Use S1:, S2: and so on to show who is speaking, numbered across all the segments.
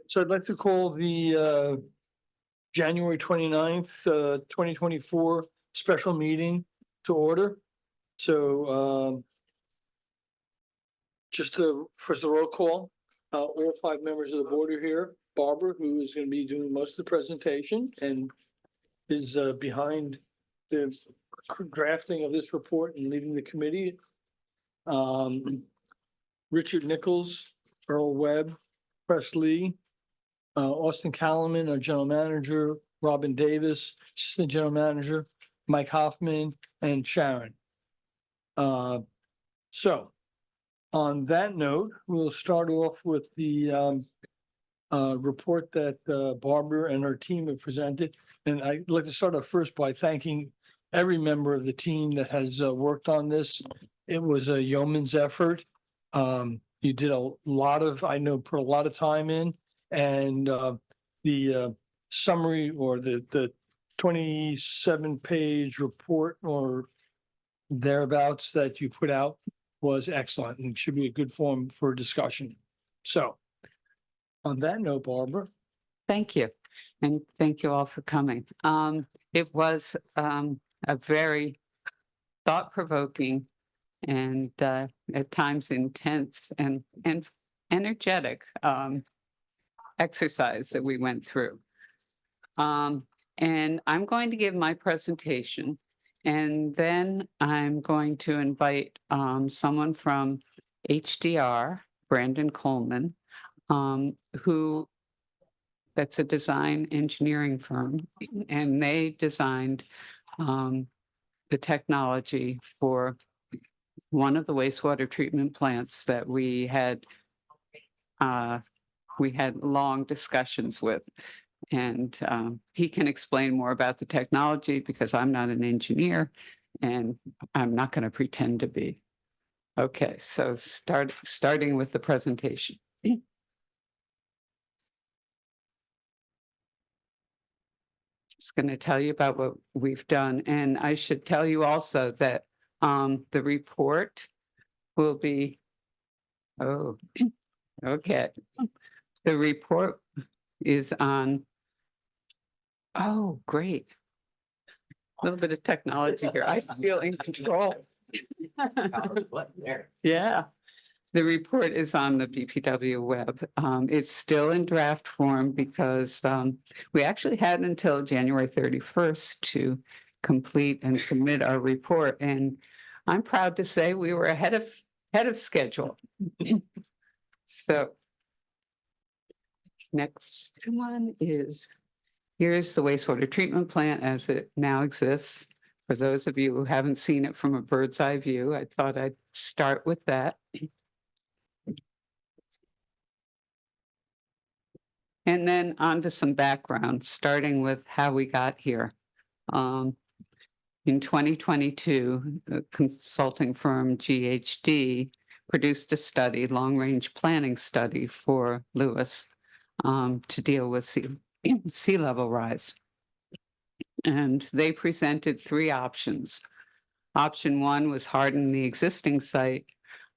S1: So I'd like to call the January 29th, 2024 special meeting to order. So just first the roll call, all 5 members of the board are here. Barbara, who is going to be doing most of the presentation and is behind the drafting of this report and leading the committee. Richard Nichols, Earl Webb, Press Lee, Austin Callaman, our general manager, Robin Davis, assistant general manager, Mike Hoffman, and Sharon. So on that note, we'll start off with the report that Barbara and her team have presented. And I'd like to start off first by thanking every member of the team that has worked on this. It was a yeoman's effort. You did a lot of, I know, put a lot of time in, and the summary or the 27-page report or thereabouts that you put out was excellent and should be a good forum for discussion. So on that note, Barbara.
S2: Thank you. And thank you all for coming. It was a very thought-provoking and at times intense and energetic exercise that we went through. And I'm going to give my presentation, and then I'm going to invite someone from HDR, Brandon Coleman, that's a design engineering firm, and they designed the technology for one of the wastewater treatment plants that we had long discussions with. And he can explain more about the technology because I'm not an engineer and I'm not going to pretend to be. Okay, so starting with the presentation. Just going to tell you about what we've done. And I should tell you also that the report will be, okay. The report is on, great. A little bit of technology here. I feel in control. Yeah. The report is on the BPW web. It's still in draft form because we actually had until January 31st to complete and submit our report. And I'm proud to say we were ahead of schedule. So next one is, here's the wastewater treatment plant as it now exists. For those of you who haven't seen it from a bird's eye view, I thought I'd start with that. And then on to some background, starting with how we got here. In 2022, the consulting firm GHD produced a study, long-range planning study for Lewes to deal with sea level rise. And they presented 3 options. Option 1 was harden the existing site.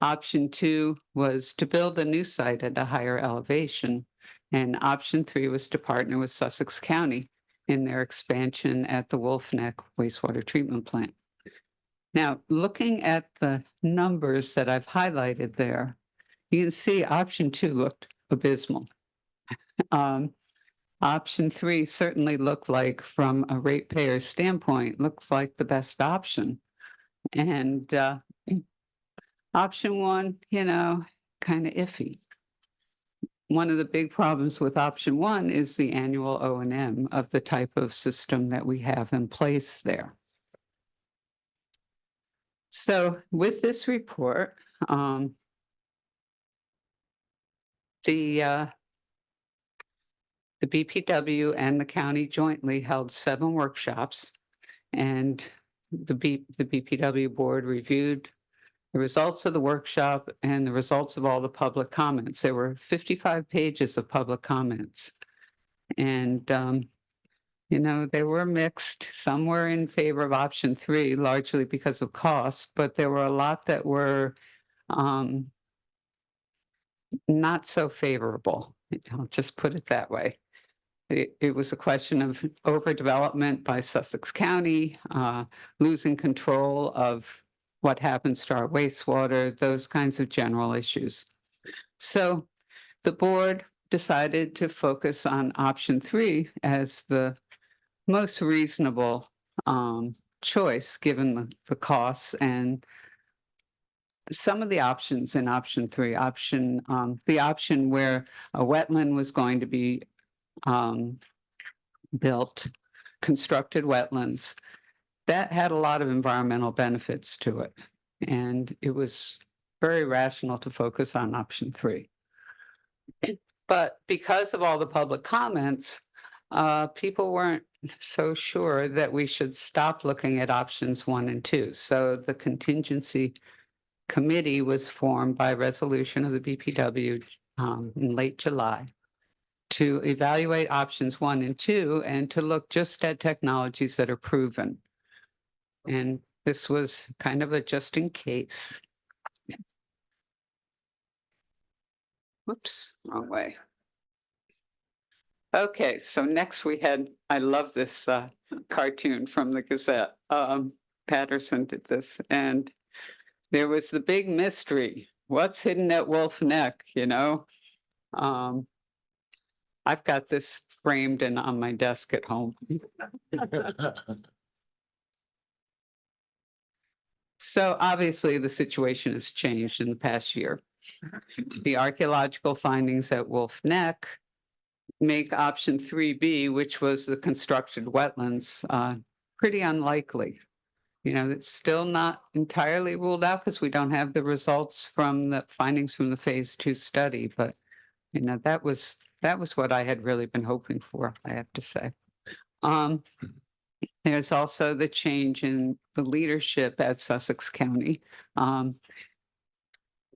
S2: Option 2 was to build a new site at a higher elevation. And option 3 was to partner with Sussex County in their expansion at the Wolf Neck wastewater treatment plant. Now, looking at the numbers that I've highlighted there, you can see option 2 looked abysmal. Option 3 certainly looked like, from a ratepayer standpoint, looked like the best option. And option 1, kind of iffy. One of the big problems with option 1 is the annual O&M of the type of system that we have in place there. So with this report, the BPW and the county jointly held 7 workshops, and the BPW board reviewed the results of the workshop and the results of all the public comments. There were 55 pages of public comments. And, they were mixed. Some were in favor of option 3, largely because of cost, but there were a lot that were not so favorable. I'll just put it that way. It was a question of overdevelopment by Sussex County, losing control of what happens to our wastewater, those kinds of general issues. So the board decided to focus on option 3 as the most reasonable choice, given the costs and some of the options in option 3. The option where a wetland was going to be built, constructed wetlands, that had a lot of environmental benefits to it. And it was very rational to focus on option 3. But because of all the public comments, people weren't so sure that we should stop looking at options 1 and 2. So the contingency committee was formed by resolution of the BPW in late July to evaluate options 1 and 2 and to look just at technologies that are proven. And this was kind of a just in case. Whoops, wrong way. Okay, so next we had, I love this cartoon from the Gazette. Patterson did this, and there was the big mystery. What's hidden at Wolf Neck, you know? I've got this framed and on my desk at home. So obviously the situation has changed in the past year. The archaeological findings at Wolf Neck make option 3B, which was the constructed wetlands, pretty unlikely. You know, it's still not entirely ruled out because we don't have the results from the findings from the phase 2 study, but you know, that was what I had really been hoping for, I have to say. There's also the change in the leadership at Sussex County.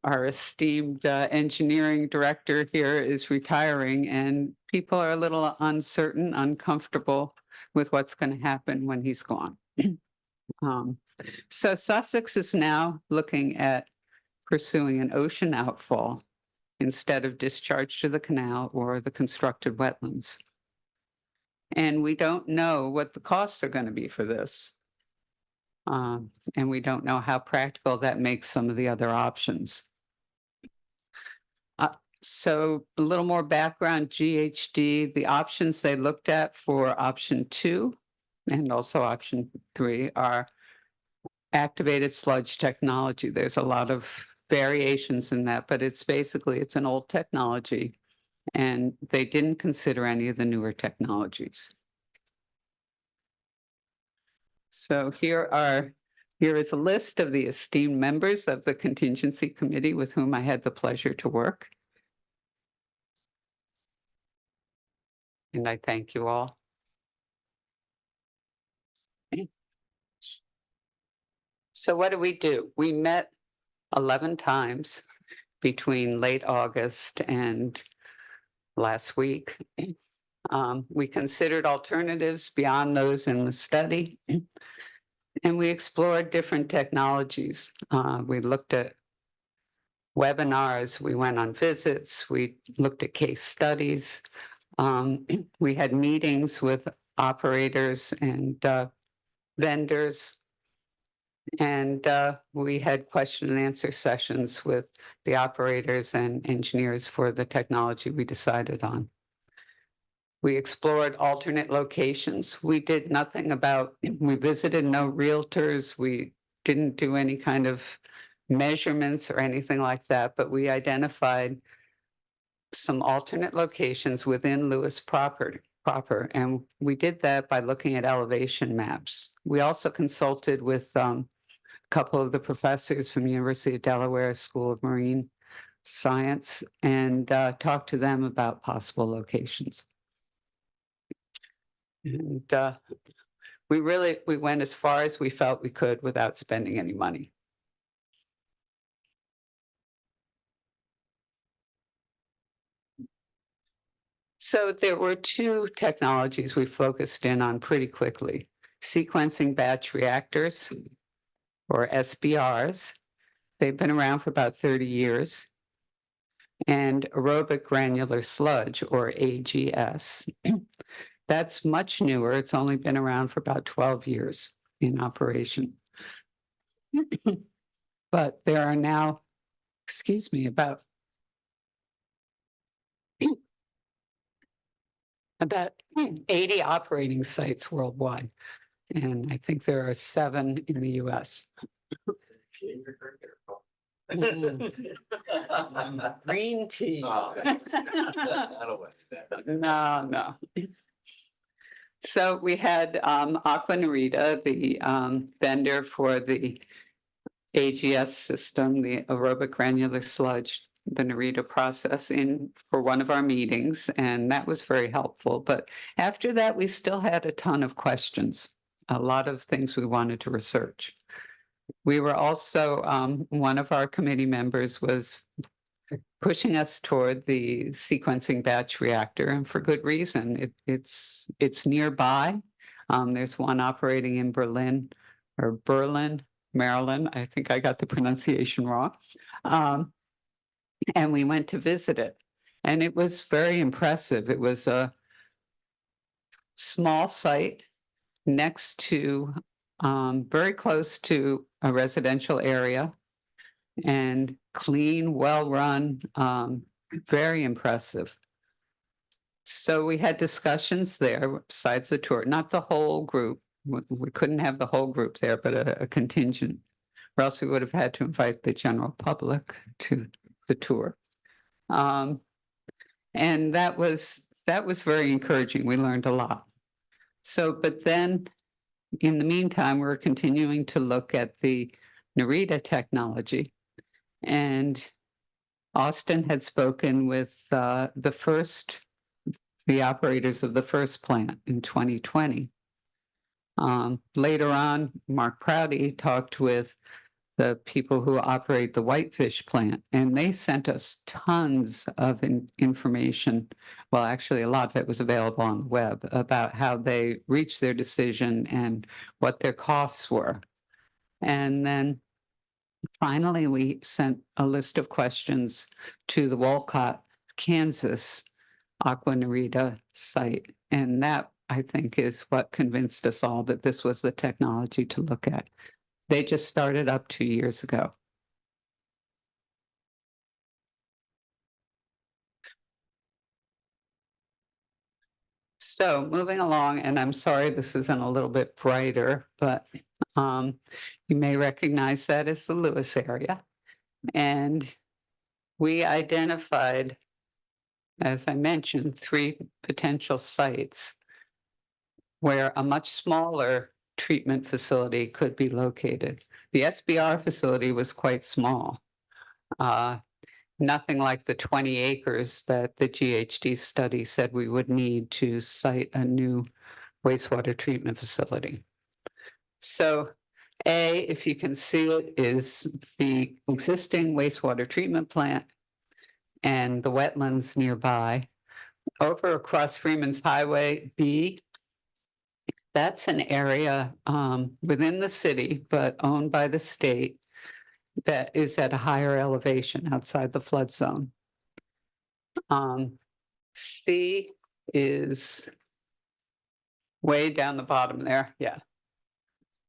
S2: Our esteemed engineering director here is retiring, and people are a little uncertain, uncomfortable with what's going to happen when he's gone. So Sussex is now looking at pursuing an ocean outfall instead of discharge to the canal or the constructed wetlands. And we don't know what the costs are going to be for this. And we don't know how practical that makes some of the other options. So a little more background, GHD, the options they looked at for option 2 and also option 3 are activated sludge technology. There's a lot of variations in that, but it's an old technology, and they didn't consider any of the newer technologies. So here is a list of the esteemed members of the contingency committee with whom I had the pleasure to work. And I thank you all. So what do? We met 11 times between late August and last week. We considered alternatives beyond those in the study, and we explored different technologies. We looked at webinars, we went on visits, we looked at case studies. We had meetings with operators and vendors, and we had question and answer sessions with the operators and engineers for the technology we decided on. We explored alternate locations. We did nothing we visited no realtors. We didn't do any kind of measurements or anything like that, but we identified some alternate locations within Lewes proper, and we did that by looking at elevation maps. We also consulted with a couple of the professors from the University of Delaware School of Marine Science and talked to them about possible locations. And we went as far as we felt we could without spending any money. So there were 2 technologies we focused in on pretty quickly: sequencing batch reactors, or SBRs. They've been around for about 30 years. and aerobic granular sludge, or AGS. That's much newer. It's only been around for about 12 years in operation. But there are now, excuse me, about 80 operating sites worldwide. And I think there are 7 in the US. Green tea. No, no. So we had Aqua Narita, the vendor for the AGS system, the aerobic granular sludge, the Narita process, in for one of our meetings, and that was very helpful. But after that, we still had a ton of questions, a lot of things we wanted to research. We were also, one of our committee members was pushing us toward the sequencing batch reactor, and for good reason. It's nearby. There's one operating in Berlin, Maryland. I think I got the pronunciation wrong. And we went to visit it, and it was very impressive. It was a small site next to, very close to a residential area, and clean, well-run, very impressive. So we had discussions there besides the tour, not the whole group. We couldn't have the whole group there, but a contingent, or else we would have had to invite the general public to the tour. And that was very encouraging. We learned a lot. So, but then in the meantime, we're continuing to look at the Narita technology. And Austin had spoken with the operators of the first plant in 2020. Later on, Mark Prouty talked with the people who operate the Whitefish plant, and they sent us tons of information. Well, actually, a lot of it was available on the web about how they reached their decision and what their costs were. And then finally, we sent a list of questions to the Walcott, Kansas Aqua Narita site. And that, I think, is what convinced us all that this was the technology to look at. They just started up 2 years ago. So moving along, and I'm sorry this isn't a little bit brighter, but you may recognize that as the Lewes area. And we identified, as I mentioned, 3 potential sites where a much smaller treatment facility could be located. The SBR facility was quite small. Nothing like the 20 acres that the GHD study said we would need to site a new wastewater treatment facility. So if you can see it, is the existing wastewater treatment plant and the wetlands nearby. Over across Freeman's Highway, B, that's an area within the city, but owned by the state, that is at a higher elevation outside the flood zone. C is way down the bottom there. Yeah.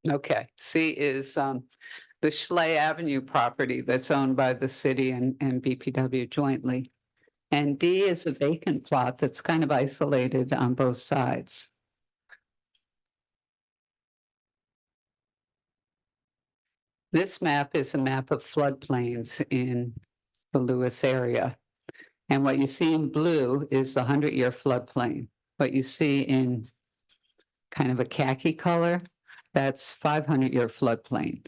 S2: Okay. C is the Schley Avenue property that's owned by the city and BPW jointly. And D is a vacant plot that's kind of isolated on both sides. This map is a map of floodplains in the Lewes area. And what you see in blue is the 100-year floodplain. What you see in kind of a khaki color, that's 500-year floodplain.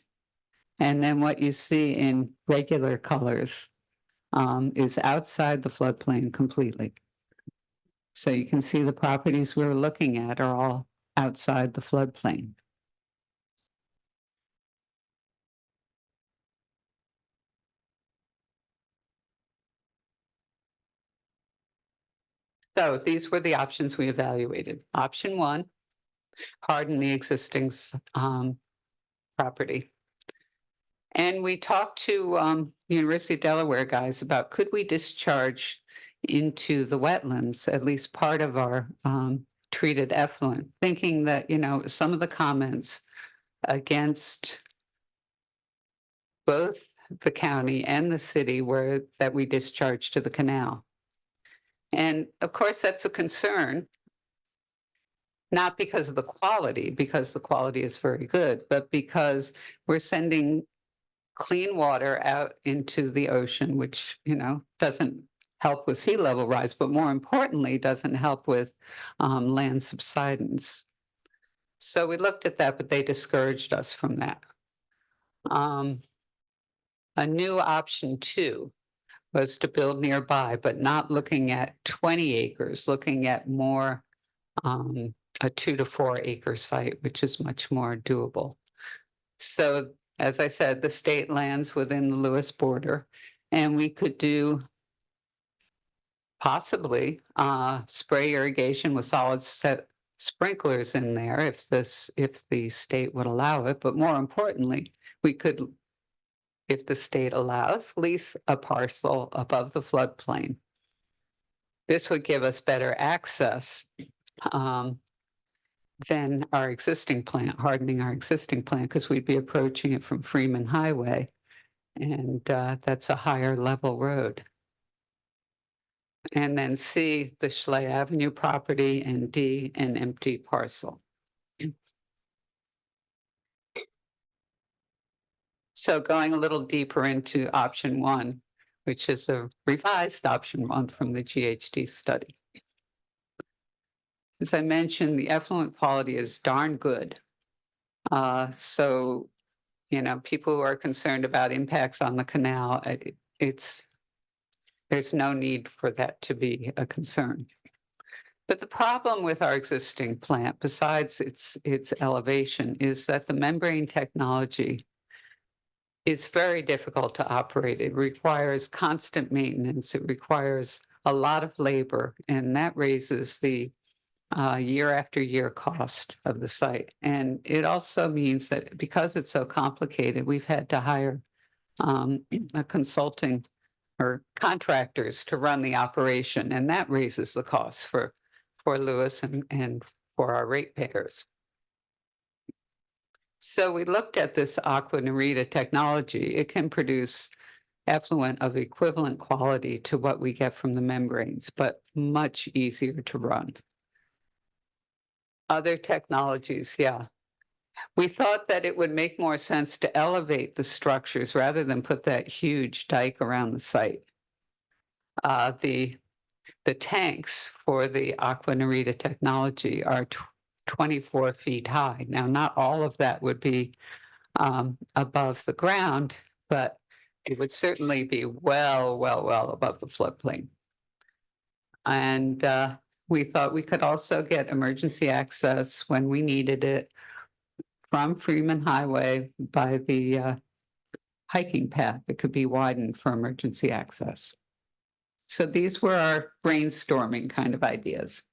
S2: And then what you see in regular colors is outside the floodplain completely. So you can see the properties we're looking at are all outside the floodplain. So these were the options we evaluated. Option 1, harden the existing property. And we talked to University of Delaware guys about could we discharge into the wetlands, at least part of our treated effluent, thinking that, some of the comments against both the county and the city were that we discharge to the canal. And of course, that's a concern, not because of the quality, because the quality is very good, but because we're sending clean water out into the ocean, which, doesn't help with sea level rise, but more importantly, doesn't help with land subsidence. So we looked at that, but they discouraged us from that. A new option 2 was to build nearby, but not looking at 20 acres, looking at more a 2 to 4 acre site, which is much more doable. So, as I said, the state lands within the Lewes border, and we could do possibly spray irrigation with solid set sprinklers in there if the state would allow it. But more importantly, we could, if the state allows, lease a parcel above the floodplain. This would give us better access than our existing plant, hardening our existing plant, because we'd be approaching it from Freeman Highway, and that's a higher level road. And then C, the Schley Avenue property, and D, an empty parcel. So going a little deeper into option 1, which is a revised option 1 from the GHD study. As I mentioned, the effluent quality is darn good. So, people who are concerned about impacts on the canal, there's no need for that to be a concern. But the problem with our existing plant, besides its elevation, is that the membrane technology is very difficult to operate. It requires constant maintenance. It requires a lot of labor, and that raises the year after year cost of the site. And it also means that because it's so complicated, we've had to hire a consulting or contractors to run the operation, and that raises the costs for Lewes and for our ratepayers. So we looked at this Aqua Narita technology. It can produce effluent of equivalent quality to what we get from the membranes, but much easier to run. Other technologies, yeah. We thought that it would make more sense to elevate the structures rather than put that huge dike around the site. The tanks for the Aqua Narita technology are 24 feet high. Now, not all of that would be above the ground, but it would certainly be well above the floodplain. And we thought we could also get emergency access when we needed it from Freeman Highway by the hiking path that could be widened for emergency access. So these were our brainstorming kind of ideas.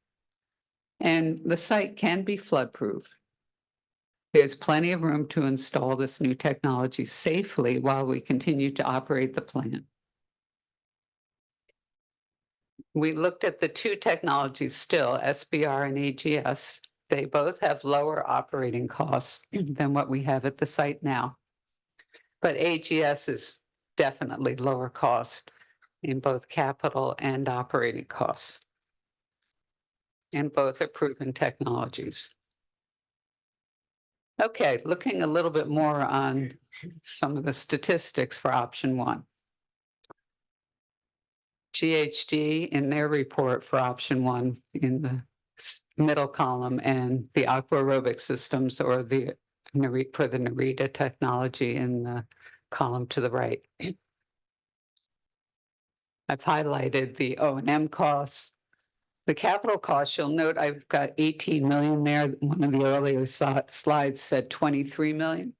S2: And the site can be floodproof. There's plenty of room to install this new technology safely while we continue to operate the plant. We looked at the 2 technologies still, SBR and AGS. They both have lower operating costs than what we have at the site now. But AGS is definitely lower cost in both capital and operating costs. And both are proven technologies. Okay, looking a little bit more on some of the statistics for option 1. GHD in their report for option 1 in the middle column, and the aqua aerobic systems or for the Narita technology in the column to the right. I've highlighted the O&M costs. The capital costs, you'll note I've got 18 million there. One of the earlier slides said 23 million.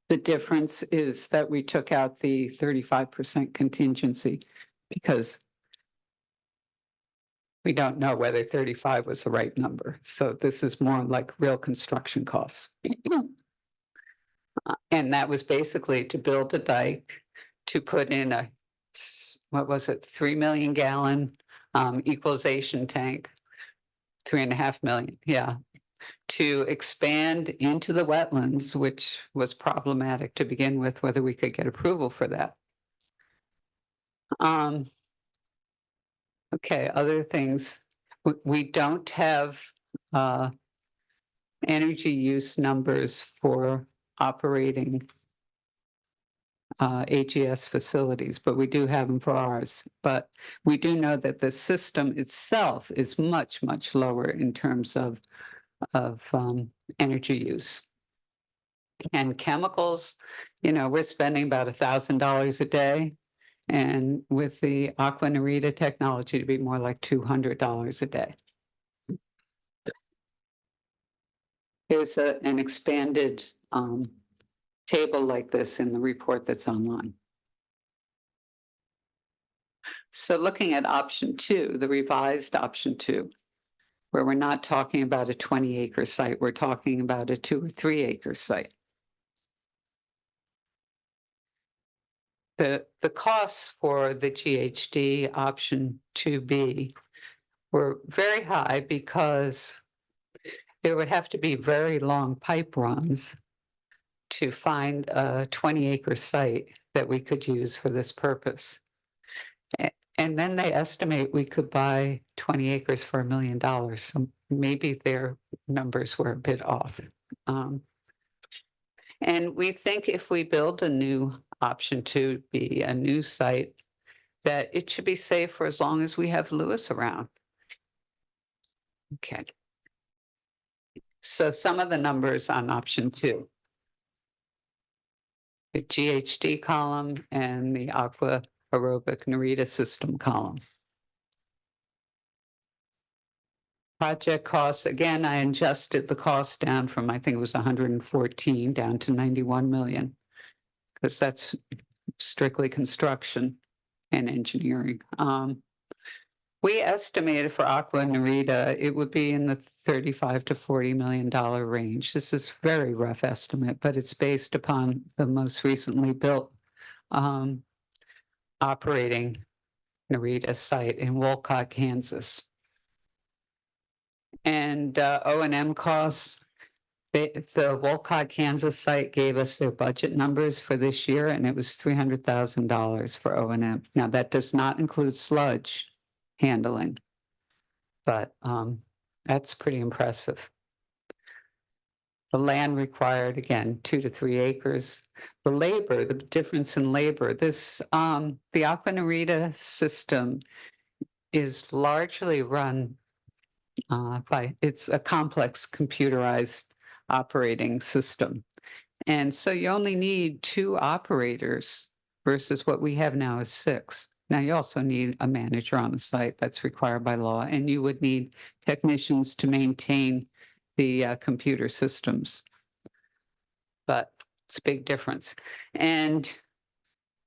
S2: The difference is that we took out the 35% contingency because we don't know whether 35 was the right number. So this is more like real construction costs. And that was basically to build a dike, to put in what was it, 3 million gallon equalization tank, 3.5 million, yeah, to expand into the wetlands, which was problematic to begin with, whether we could get approval for that. Okay, other things. We don't have energy use numbers for operating AGS facilities, but we do have them for ours. But we do know that the system itself is much, much lower in terms of energy use. And chemicals, we're spending about $1,000 a day. And with the Aqua Narita technology, to be more like $200 a day. There's an expanded table like this in the report that's online. So looking at option 2, the revised option 2, where we're not talking about a 20-acre site, we're talking about a 2 or 3 acre site. The costs for the GHD option 2B were very high because there would have to be very long pipe runs to find a 20-acre site that we could use for this purpose. And then they estimate we could buy 20 acres for $1 million. So maybe their numbers were a bit off. And we think if we build a new option 2B, a new site, that it should be safe for as long as we have Lewes around. Okay. So some of the numbers on option 2. The GHD column and the Aqua Aerobic Narita system column. Project costs, again, I adjusted the cost down from, I think it was 114 down to 91 million, because that's strictly construction and engineering. We estimated for Aqua Narita, it would be in the $35 to $40 million range. This is very rough estimate, but it's based upon the most recently built operating Narita site in Wolcott, Kansas. And O&M costs, the Wolcott, Kansas site gave us their budget numbers for this year, and it was $300,000 for O&M. Now, that does not include sludge handling, but that's pretty impressive. The land required, again, 2 to 3 acres. The labor, the difference in labor, this, the Aqua Narita system is largely run it's a complex computerized operating system. And so you only need 2 operators versus what we have now is 6. Now you also need a manager on the site, that's required by law, and you would need technicians to maintain the computer systems. But it's a big difference. And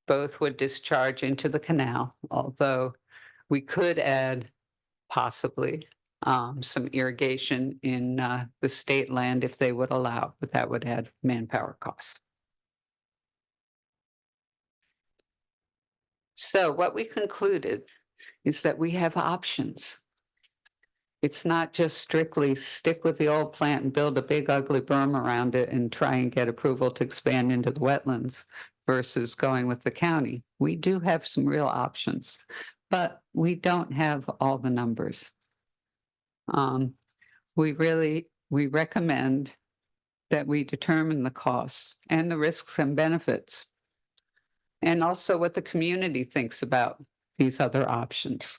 S2: both would discharge into the canal, although we could add possibly some irrigation in the state land if they would allow, but that would add manpower costs. So what we concluded is that we have options. It's not just strictly stick with the old plant and build a big ugly berm around it and try and get approval to expand into the wetlands versus going with the county. We do have some real options, but we don't have all the numbers. We recommend that we determine the costs and the risks and benefits, and also what the community thinks about these other options.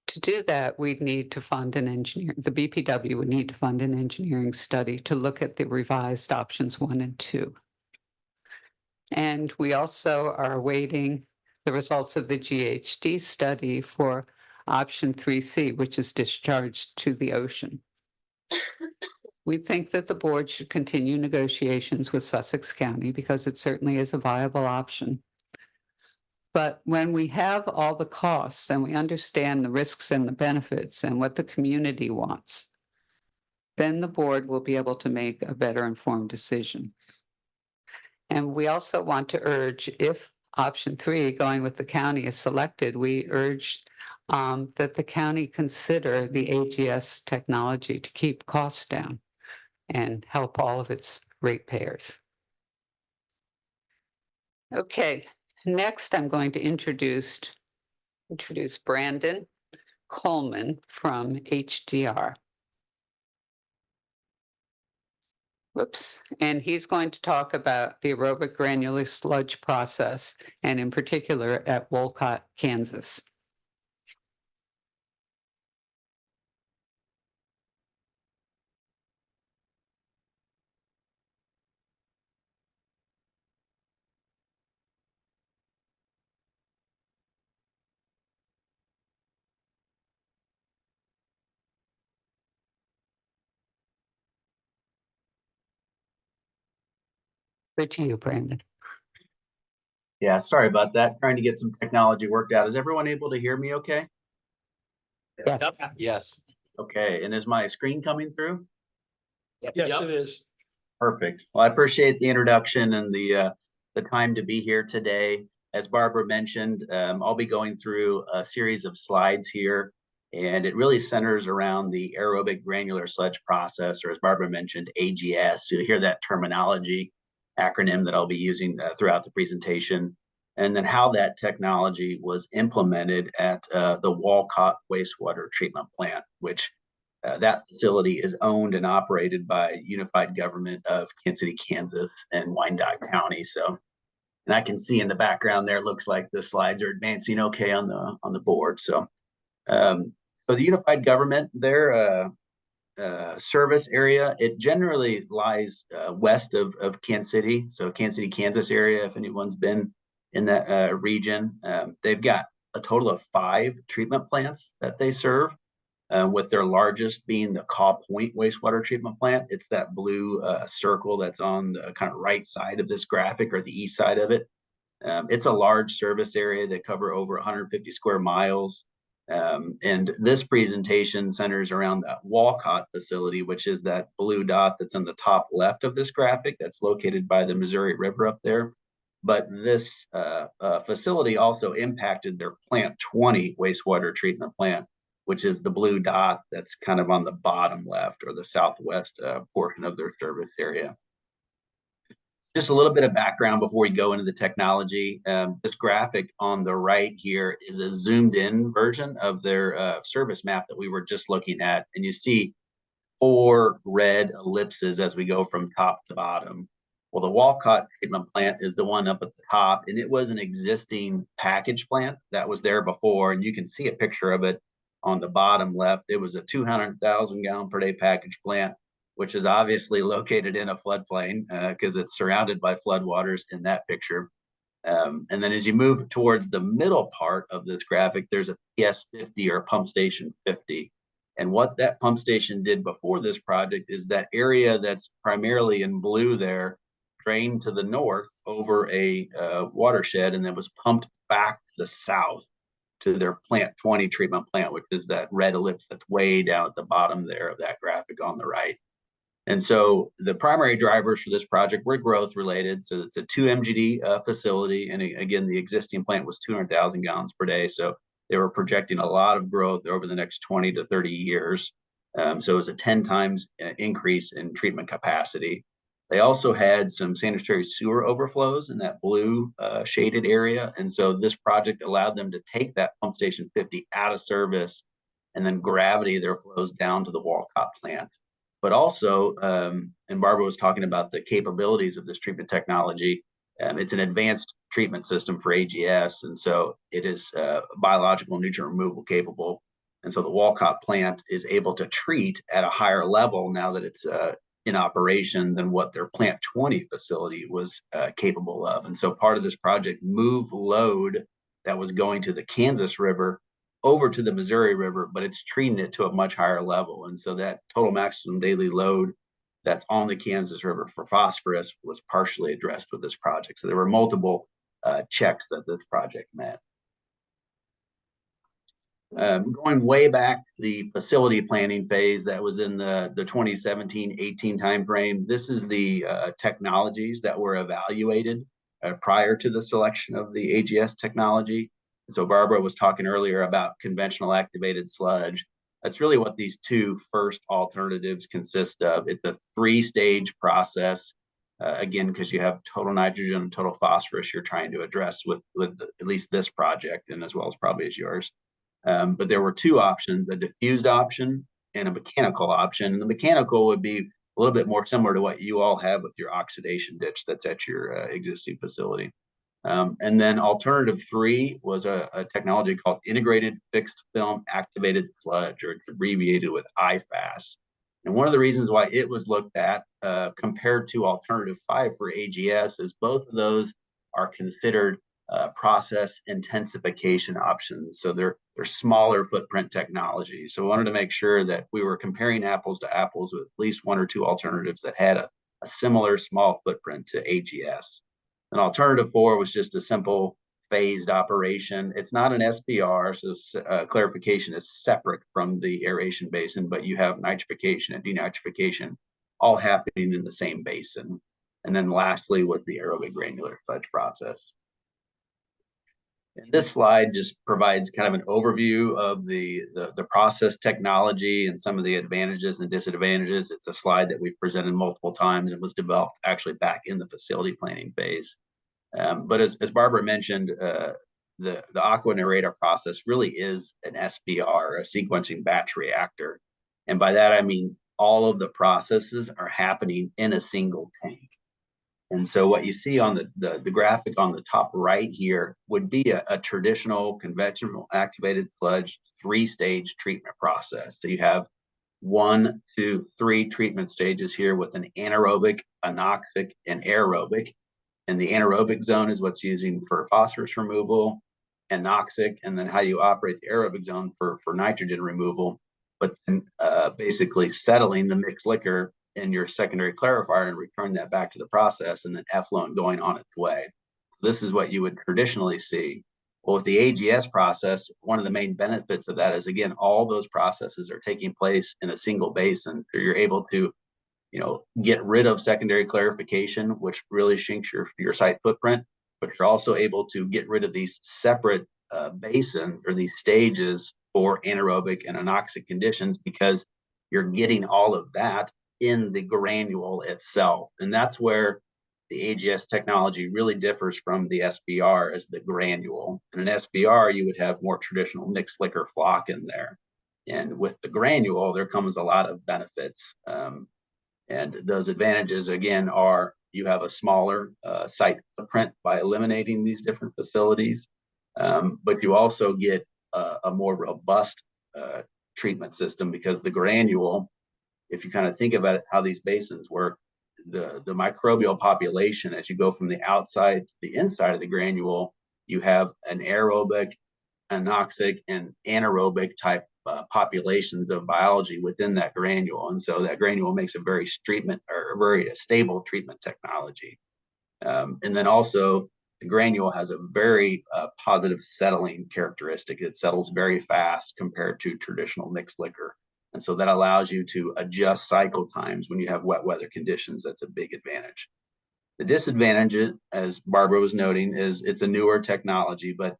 S2: To do that, we'd need to fund an engineer. The BPW would need to fund an engineering study to look at the revised options 1 and 2. And we also are awaiting the results of the GHD study for option 3C, which is discharged to the ocean. We think that the board should continue negotiations with Sussex County because it certainly is a viable option. But when we have all the costs and we understand the risks and the benefits and what the community wants, then the board will be able to make a better informed decision. And we also want to urge, if option 3, going with the county, is selected, we urge that the county consider the AGS technology to keep costs down and help all of its ratepayers. Okay, next I'm going to introduce Brandon Coleman from HDR. Whoops, and he's going to talk about the aerobic granular sludge process, and in particular at Wolcott, Kansas. Good to you, Brandon.
S3: Yeah, sorry about that. Trying to get some technology worked out. Is everyone able to hear me okay?
S2: Yes.
S4: Yes.
S3: Okay, and is my screen coming through?
S1: Yes,
S4: Yep.
S1: it is.
S3: Perfect. Well, I appreciate the introduction and the time to be here today. As Barbara mentioned, I'll be going through a series of slides here, and it really centers around the aerobic granular sludge process, or as Barbara mentioned, AGS. You'll hear that terminology acronym that I'll be using throughout the presentation, and then how that technology was implemented at the Wolcott wastewater treatment plant, which that facility is owned and operated by Unified Government of Kansas City, Kansas, and Wyandotte County. So, and I can see in the background there, looks like the slides are advancing okay on the board. So, so the Unified Government, their service area, it generally lies west of Kansas City. So Kansas City, Kansas area, if anyone's been in that region. They've got a total of 5 treatment plants that they serve. With their largest being the Caw Point wastewater treatment plant. It's that blue circle that's on the kind of right side of this graphic, or the east side of it. It's a large service area. They cover over 150 square miles. And this presentation centers around that Wolcott facility, which is that blue dot that's on the top left of this graphic, that's located by the Missouri River up there. But this facility also impacted their Plant 20 wastewater treatment plant, which is the blue dot that's kind of on the bottom left, or the southwest portion of their service area. Just a little bit of background before we go into the technology. This graphic on the right here is a zoomed in version of their service map that we were just looking at. And you see 4 red ellipses as we go from top to bottom. Well, the Wolcott treatment plant is the one up at the top, and it was an existing package plant that was there before. And you can see a picture of it on the bottom left. It was a 200,000 gallon per day package plant, which is obviously located in a floodplain because it's surrounded by floodwaters in that picture. And then as you move towards the middle part of this graphic, there's a PS 50, or Pump Station 50. And what that pump station did before this project is that area that's primarily in blue there drained to the north over a watershed, and then was pumped back to the south to their Plant 20 treatment plant, which is that red ellipse that's way down at the bottom there of that graphic on the right. And so the primary drivers for this project were growth related. So it's a 2 MGD facility. And again, the existing plant was 200,000 gallons per day. So they were projecting a lot of growth over the next 20 to 30 years. So it was a 10 times increase in treatment capacity. They also had some sanitary sewer overflows in that blue shaded area. And so this project allowed them to take that Pump Station 50 out of service and then gravity their flows down to the Wolcott plant. But also, and Barbara was talking about the capabilities of this treatment technology. It's an advanced treatment system for AGS. And so it is biological nutrient removal capable. And so the Wolcott plant is able to treat at a higher level now that it's in operation than what their Plant 20 facility was capable of. And so part of this project moved load that was going to the Kansas River over to the Missouri River, but it's treating it to a much higher level. And so that total maximum daily load that's on the Kansas River for phosphorus was partially addressed with this project. So there were multiple checks that this project met. Going way back, the facility planning phase that was in the 2017-18 timeframe, this is the technologies that were evaluated prior to the selection of the AGS technology. So Barbara was talking earlier about conventional activated sludge. That's really what these two first alternatives consist of. It's a 3-stage process. Again, because you have total nitrogen and total phosphorus you're trying to address with at least this project, and as well as probably as yours. But there were 2 options, a diffused option and a mechanical option. And the mechanical would be a little bit more similar to what you all have with your oxidation ditch that's at your existing facility. And then alternative 3 was a technology called integrated fixed film activated sludge, or it's abbreviated with IFAS. And one of the reasons why it was looked at compared to alternative 5 for AGS is both of those are considered process intensification options. So they're smaller footprint technology. So we wanted to make sure that we were comparing apples to apples with at least 1 or 2 alternatives that had a similar small footprint to AGS. And alternative 4 was just a simple phased operation. It's not an SPR, so clarification is separate from the aeration basin, but you have nitrification and denitrification all happening in the same basin. And then lastly, with the aerobic granular sludge process. And this slide just provides kind of an overview of the process technology and some of the advantages and disadvantages. It's a slide that we've presented multiple times and was developed actually back in the facility planning phase. But as Barbara mentioned, the aqua narrator process really is an SBR, a sequencing batch reactor. And by that, I mean all of the processes are happening in a single tank. And so what you see on the graphic on the top right here would be a traditional conventional activated sludge 3-stage treatment process. So you have 1, 2, 3 treatment stages here with an anaerobic, anoxic, and aerobic. And the anaerobic zone is what's using for phosphorus removal, anoxic, and then how you operate the aerobic zone for nitrogen removal. But then basically settling the mixed liquor in your secondary clarifier and return that back to the process, and then effluent going on its way. So this is what you would traditionally see. Well, with the AGS process, one of the main benefits of that is, again, all those processes are taking place in a single basin. So you're able to, get rid of secondary clarification, which really shrinks your site footprint, but you're also able to get rid of these separate basin or these stages for anaerobic and anoxic conditions, because you're getting all of that in the granule itself. And that's where the AGS technology really differs from the SBR as the granule. In an SBR, you would have more traditional mixed liquor flock in there. And with the granule, there comes a lot of benefits. And those advantages, again, are you have a smaller site footprint by eliminating these different facilities, but you also get a more robust treatment system, because the granule, if you kind of think about it, how these basins work, the microbial population, as you go from the outside to the inside of the granule, you have an aerobic, anoxic, and anaerobic type populations of biology within that granule. And so that granule makes a very stable treatment technology. And then also the granule has a very positive settling characteristic. It settles very fast compared to traditional mixed liquor. And so that allows you to adjust cycle times when you have wet weather conditions. That's a big advantage. The disadvantage, as Barbara was noting, is it's a newer technology, but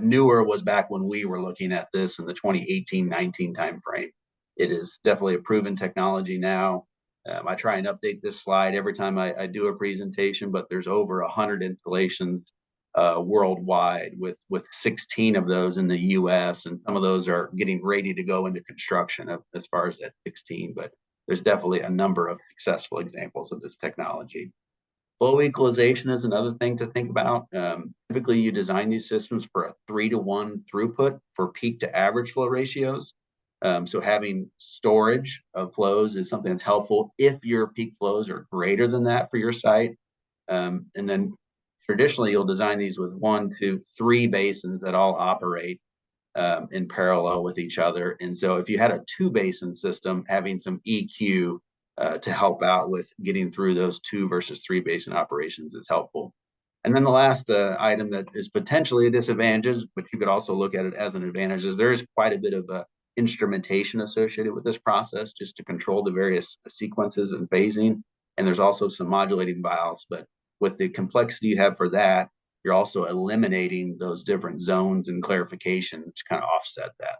S3: newer was back when we were looking at this in the 2018-19 timeframe. It is definitely a proven technology now. I try and update this slide every time I do a presentation, but there's over 100 installations worldwide, with 16 of those in the US, and some of those are getting ready to go into construction as far as that 16, but there's definitely a number of successful examples of this technology. Flow equalization is another thing to think about. Typically, you design these systems for a 3-to-1 throughput for peak to average flow ratios. So having storage of flows is something that's helpful if your peak flows are greater than that for your site. And then traditionally, you'll design these with 1, 2, 3 basins that all operate in parallel with each other. And so if you had a 2-basin system, having some EQ to help out with getting through those 2 versus 3 basin operations is helpful. And then the last item that is potentially a disadvantage, but you could also look at it as an advantage, is there is quite a bit of instrumentation associated with this process just to control the various sequences and phasing. And there's also some modulating valves, but with the complexity you have for that, you're also eliminating those different zones and clarification to kind of offset that.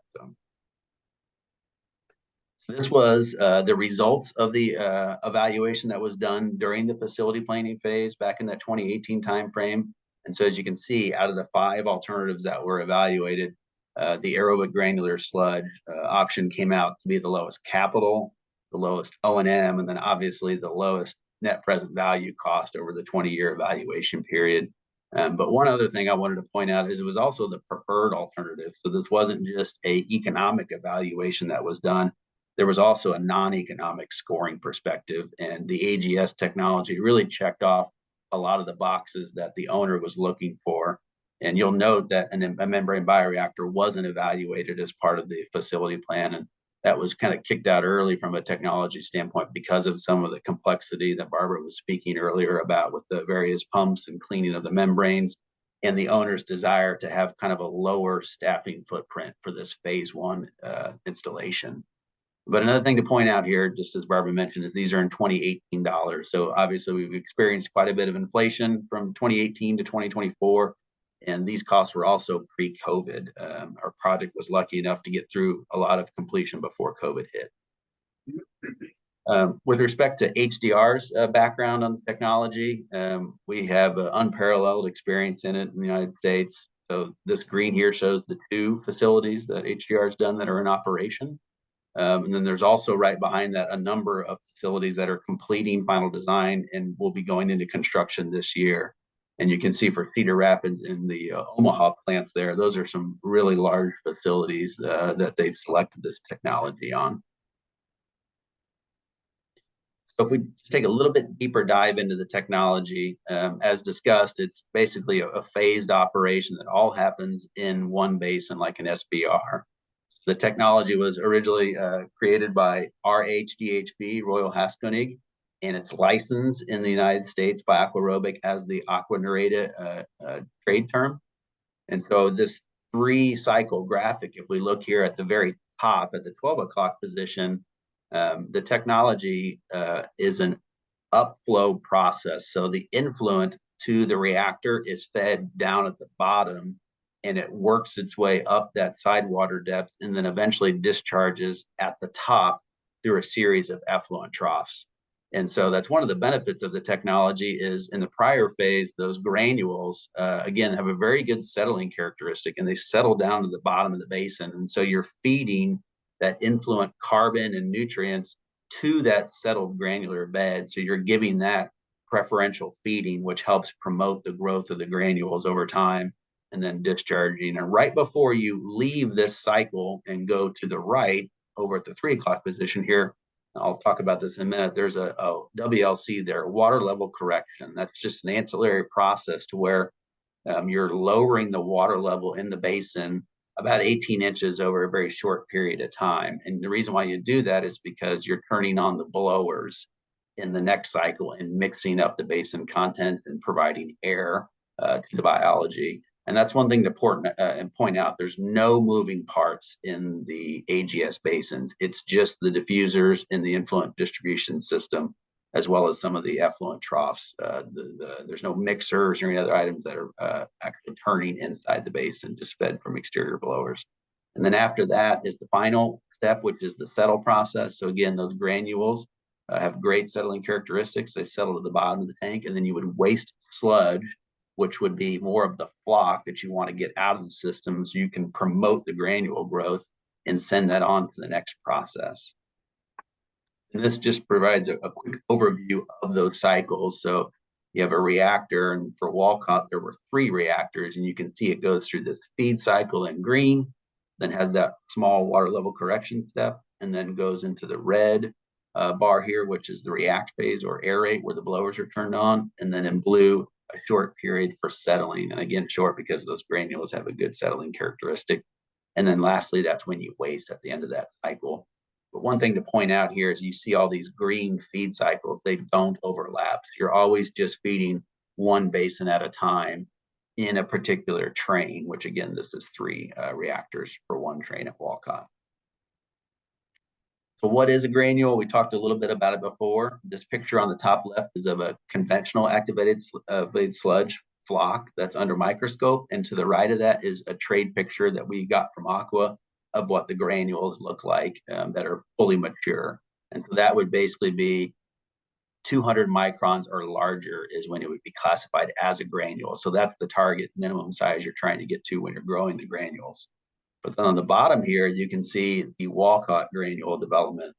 S3: So this was the results of the evaluation that was done during the facility planning phase back in that 2018 timeframe. And so as you can see, out of the 5 alternatives that were evaluated, the aerobic granular sludge option came out to be the lowest capital, the lowest O&M, and then obviously the lowest net present value cost over the 20-year evaluation period. But one other thing I wanted to point out is it was also the preferred alternative. So this wasn't just an economic evaluation that was done. There was also a non-economic scoring perspective, and the AGS technology really checked off a lot of the boxes that the owner was looking for. And you'll note that a membrane bioreactor wasn't evaluated as part of the facility plan, and that was kind of kicked out early from a technology standpoint because of some of the complexity that Barbara was speaking earlier about with the various pumps and cleaning of the membranes, and the owner's desire to have kind of a lower staffing footprint for this phase 1 installation. But another thing to point out here, just as Barbara mentioned, is these are in 2018 dollars. So obviously we've experienced quite a bit of inflation from 2018 to 2024. And these costs were also pre-COVID. Our project was lucky enough to get through a lot of completion before COVID hit. With respect to HDR's background on the technology, we have unparalleled experience in it in the United States. So this green here shows the 2 facilities that HDR has done that are in operation. And then there's also right behind that a number of facilities that are completing final design and will be going into construction this year. And you can see for Cedar Rapids and the Omaha plants there, those are some really large facilities that they've selected this technology on. So if we take a little bit deeper dive into the technology, as discussed, it's basically a phased operation that all happens in one basin like an SBR. The technology was originally created by RHDHB, Royal Haskoning, and it's licensed in the United States by Aquarobic as the Aquanurata trade term. And so this 3-cycle graphic, if we look here at the very top at the 12 o'clock position, the technology is an upflow process. So the influent to the reactor is fed down at the bottom, and it works its way up that side water depth and then eventually discharges at the top through a series of effluent troughs. And so that's one of the benefits of the technology is in the prior phase, those granules, again, have a very good settling characteristic, and they settle down to the bottom of the basin. And so you're feeding that influent carbon and nutrients to that settled granular bed. So you're giving that preferential feeding, which helps promote the growth of the granules over time, and then discharging. And right before you leave this cycle and go to the right over at the 3 o'clock position here, I'll talk about this in a minute, there's a WLC there, water level correction. That's just an ancillary process to where you're lowering the water level in the basin about 18 inches over a very short period of time. And the reason why you do that is because you're turning on the blowers in the next cycle and mixing up the basin content and providing air to the biology. And that's one thing to point out. There's no moving parts in the AGS basins. It's just the diffusers in the influent distribution system, as well as some of the effluent troughs. There's no mixers or any other items that are actually turning inside the basin, just fed from exterior blowers. And then after that is the final step, which is the settle process. So again, those granules have great settling characteristics. They settle to the bottom of the tank, and then you would waste sludge, which would be more of the flock that you want to get out of the system so you can promote the granule growth and send that on to the next process. And this just provides a quick overview of those cycles. So you have a reactor, and for Walcott, there were 3 reactors, and you can see it goes through this feed cycle in green, then has that small water level correction step, and then goes into the red bar here, which is the react phase or aerate, where the blowers are turned on, and then in blue, a short period for settling. And again, short because those granules have a good settling characteristic. And then lastly, that's when you waste at the end of that cycle. But one thing to point out here is you see all these green feed cycles, they don't overlap. You're always just feeding one basin at a time in a particular train, which again, this is 3 reactors for one train at Walcott. So what is a granule? We talked a little bit about it before. This picture on the top left is of a conventional activated sludge flock that's under microscope. And to the right of that is a trade picture that we got from Aqua of what the granules look like that are fully mature. And so that would basically be 200 microns or larger is when it would be classified as a granule. So that's the target minimum size you're trying to get to when you're growing the granules. But then on the bottom here, you can see the Walcott granule development.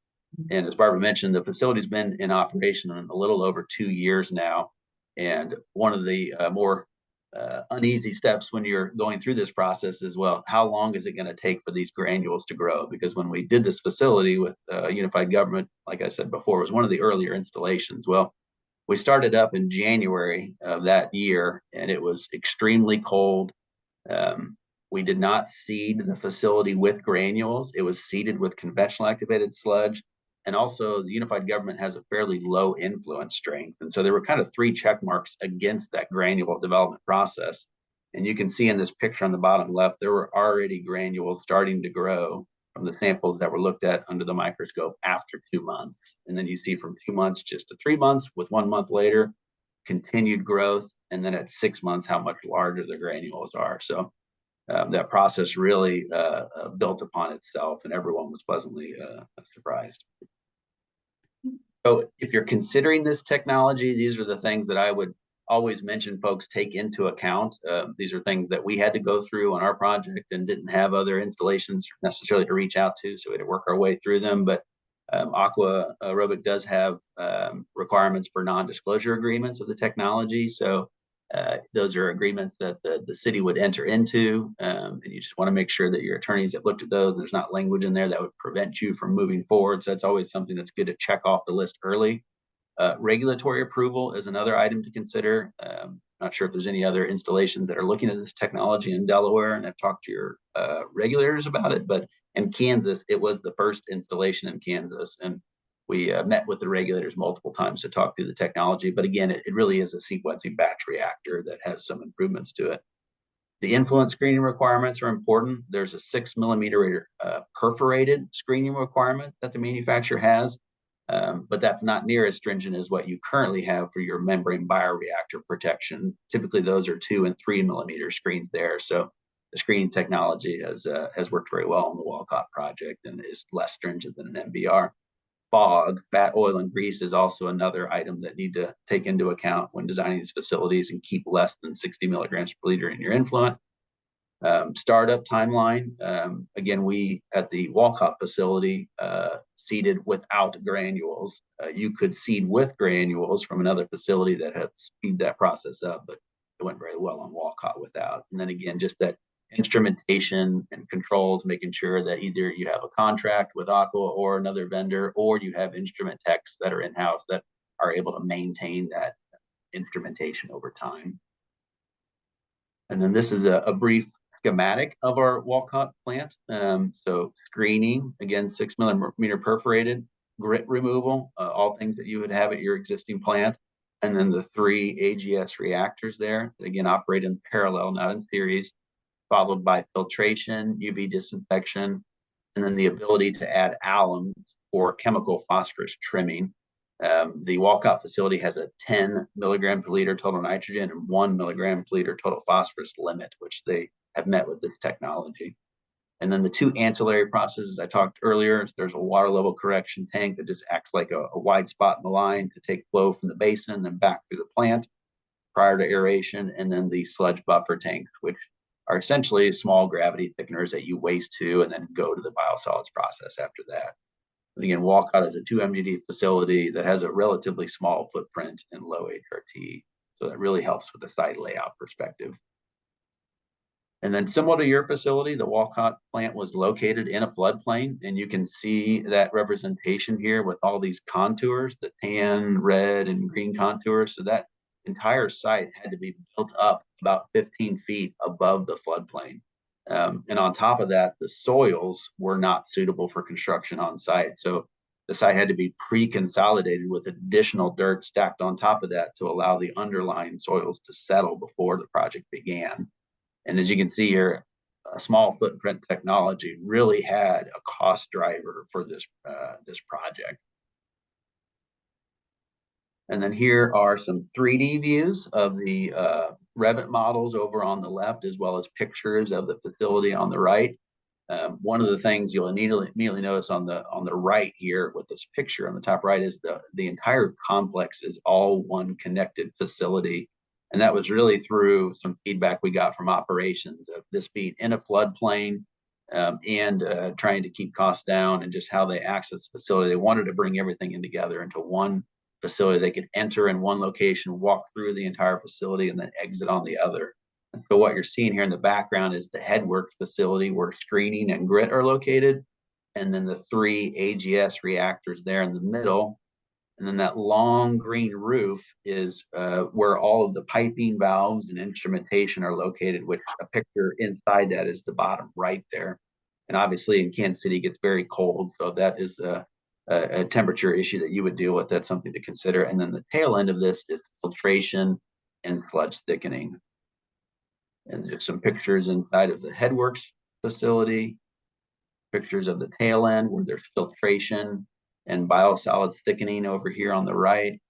S3: And as Barbara mentioned, the facility's been in operation in a little over 2 years now. And one of the more uneasy steps when you're going through this process is, well, how long is it going to take for these granules to grow? Because when we did this facility with Unified Government, like I said before, it was one of the earlier installations. Well, we started up in January of that year, and it was extremely cold. We did not seed the facility with granules. It was seeded with conventional activated sludge. And also the Unified Government has a fairly low influence strength. And so there were kind of 3 check marks against that granule development process. And you can see in this picture on the bottom left, there were already granules starting to grow from the samples that were looked at under the microscope after 2 months. And then you see from 2 months just to 3 months, with 1 month later, continued growth. And then at 6 months, how much larger the granules are. So that process really built upon itself, and everyone was pleasantly surprised. So if you're considering this technology, these are the things that I would always mention folks take into account. These are things that we had to go through on our project and didn't have other installations necessarily to reach out to, so we had to work our way through them. But Aqua Aerobic does have requirements for non-disclosure agreements of the technology. So those are agreements that the city would enter into, and you just want to make sure that your attorneys have looked at those. There's not language in there that would prevent you from moving forward. So that's always something that's good to check off the list early. Regulatory approval is another item to consider. Not sure if there's any other installations that are looking at this technology in Delaware, and I've talked to your regulators about it, but in Kansas, it was the first installation in Kansas, and we met with the regulators multiple times to talk through the technology. But again, it really is a sequencing batch reactor that has some improvements to it. The influence screening requirements are important. There's a 6 millimeter perforated screening requirement that the manufacturer has, but that's not near as stringent as what you currently have for your membrane bioreactor protection. Typically, those are 2 and 3 millimeter screens there. So the screening technology has worked very well on the Walcott project and is less stringent than an MBR. Fog, fat, oil, and grease is also another item that need to take into account when designing these facilities and keep less than 60 milligrams per liter in your influent. Startup timeline. Again, we at the Walcott facility seeded without granules. You could seed with granules from another facility that had speed that process up, but it went very well on Walcott without. And then again, just that instrumentation and controls, making sure that either you have a contract with Aqua or another vendor, or you have instrument techs that are in-house that are able to maintain that instrumentation over time. And then this is a brief schematic of our Walcott plant. So screening, again, 6 millimeter perforated, grit removal, all things that you would have at your existing plant. And then the 3 AGS reactors there, that again, operate in parallel, not in series, followed by filtration, UV disinfection, and then the ability to add alum for chemical phosphorus trimming. The Walcott facility has a 10 milligram per liter total nitrogen and 1 milligram per liter total phosphorus limit, which they have met with this technology. And then the 2 ancillary processes I talked earlier, there's a water level correction tank that just acts like a wide spot in the line to take flow from the basin and back through the plant prior to aeration, and then the sludge buffer tanks, which are essentially small gravity thickeners that you waste to and then go to the biosolids process after that. And again, Walcott is a 2 MGD facility that has a relatively small footprint and low HRT. So that really helps with the site layout perspective. And then similar to your facility, the Walcott plant was located in a floodplain, and you can see that representation here with all these contours, the tan, red, and green contours. So that entire site had to be built up about 15 feet above the floodplain. And on top of that, the soils were not suitable for construction on site. So the site had to be pre-consolidated with additional dirt stacked on top of that to allow the underlying soils to settle before the project began. And as you can see here, a small footprint technology really had a cost driver for this project. And then here are some 3D views of the Revit models over on the left, as well as pictures of the facility on the right. One of the things you'll immediately notice on the right here with this picture on the top right is the entire complex is all one connected facility. And that was really through some feedback we got from operations of this being in a floodplain and trying to keep costs down and just how they access the facility. They wanted to bring everything in together into one facility. They could enter in one location, walk through the entire facility, and then exit on the other. And so what you're seeing here in the background is the headworks facility where screening and grit are located, and then the 3 AGS reactors there in the middle. And then that long green roof is where all of the piping, valves, and instrumentation are located, which a picture inside that is the bottom right there. And obviously in Kansas City, it gets very cold, so that is a temperature issue that you would deal with. That's something to consider. And then the tail end of this is filtration and sludge thickening. And there's some pictures inside of the headworks facility, pictures of the tail end where there's filtration and biosolids thickening over here on the right.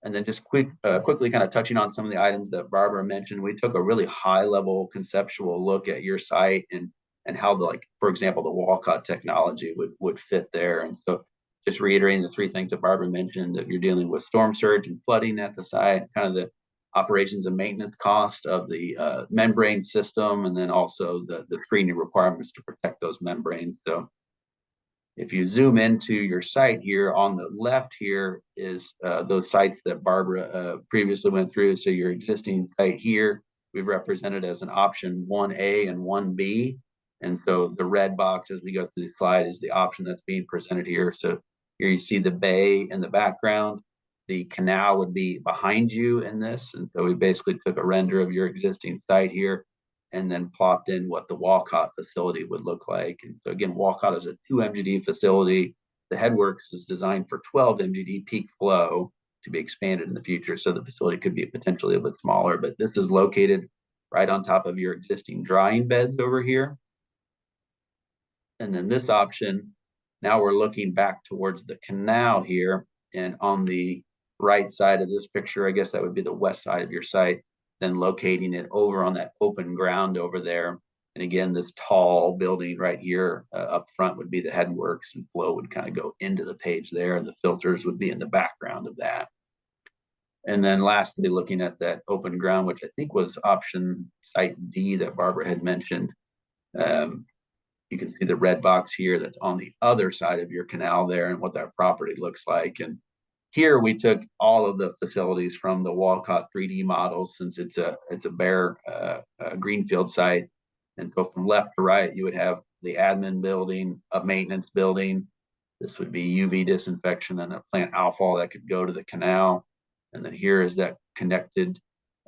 S3: And then just quickly kind of touching on some of the items that Barbara mentioned, we took a really high level conceptual look at your site and how the, like, for example, the Walcott technology would fit there. And so just reiterating the 3 things that Barbara mentioned, that you're dealing with storm surge and flooding at the site, kind of the operations and maintenance cost of the membrane system, and then also the screening requirements to protect those membranes. So if you zoom into your site here, on the left here is those sites that Barbara previously went through. So your existing site here, we've represented as an option 1A and 1B. And so the red box as we go through the slide is the option that's being presented here. So here you see the bay in the background. The canal would be behind you in this. And so we basically took a render of your existing site here and then plopped in what the Walcott facility would look like. And so again, Walcott is a 2 MGD facility. The headworks is designed for 12 MGD peak flow to be expanded in the future. So the facility could be potentially a bit smaller, but this is located right on top of your existing drying beds over here. And then this option, now we're looking back towards the canal here, and on the right side of this picture, I guess that would be the west side of your site, then locating it over on that open ground over there. And again, this tall building right here up front would be the headworks, and flow would kind of go into the page there, and the filters would be in the background of that. And then lastly, looking at that open ground, which I think was option site D that Barbara had mentioned. You can see the red box here that's on the other side of your canal there and what that property looks like. And here we took all of the facilities from the Walcott 3D models, since it's a bare greenfield site. And so from left to right, you would have the admin building, a maintenance building. This would be UV disinfection and a plant outfall that could go to the canal. And then here is that connected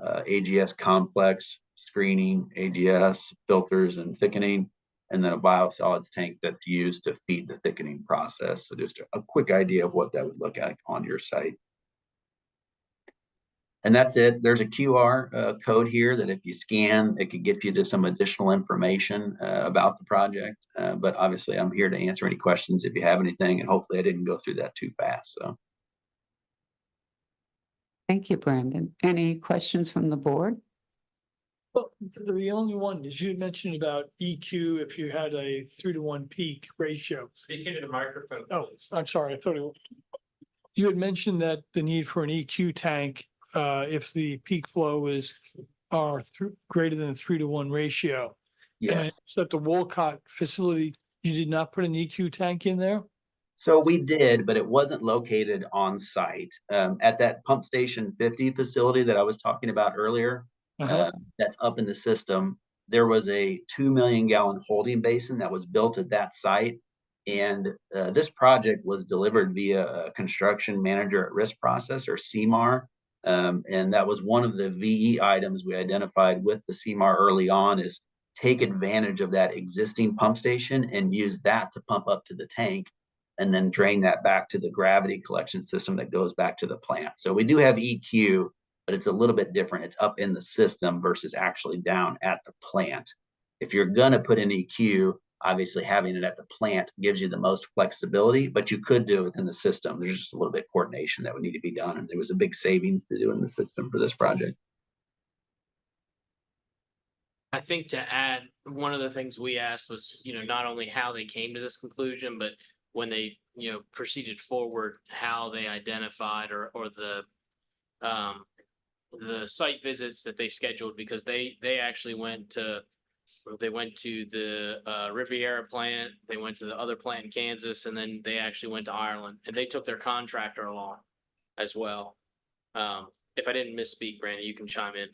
S3: AGS complex, screening, AGS, filters, and thickening. And then a biosolids tank that's used to feed the thickening process. So just a quick idea of what that would look like on your site. And that's it. There's a QR code here that if you scan, it could get you to some additional information about the project. But obviously, I'm here to answer any questions if you have anything, and hopefully I didn't go through that too fast. So.
S2: Thank you, Brandon. Any questions from the board?
S1: Well, the only one is you mentioned about EQ if you had a 3-to-1 peak ratio.
S4: Speaking to the microphone.
S1: Oh, I'm sorry. I thought you had mentioned that the need for an EQ tank if the peak flow is greater than a 3-to-1 ratio.
S3: Yes.
S1: So at the Walcott facility, you did not put an EQ tank in there?
S3: So we did, but it wasn't located on site. At that pump station 50 facility that I was talking about earlier, that's up in the system, there was a 2 million gallon holding basin that was built at that site. And this project was delivered via a construction manager at risk process, or CMAR. And that was one of the VE items we identified with the CMAR early on, is take advantage of that existing pump station and use that to pump up to the tank. and then drain that back to the gravity collection system that goes back to the plant. So we do have EQ, but it's a little bit different. It's up in the system versus actually down at the plant. If you're going to put in EQ, obviously having it at the plant gives you the most flexibility, but you could do it within the system. There's just a little bit of coordination that would need to be done. And there was a big savings to do in the system for this project.
S4: I think to add, one of the things we asked was, not only how they came to this conclusion, but when they, proceeded forward, how they identified or the site visits that they scheduled, because they actually went to the Riviera plant, they went to the other plant in Kansas, and then they actually went to Ireland, and they took their contractor along as well. If I didn't misspeak, Brandon, you can chime in.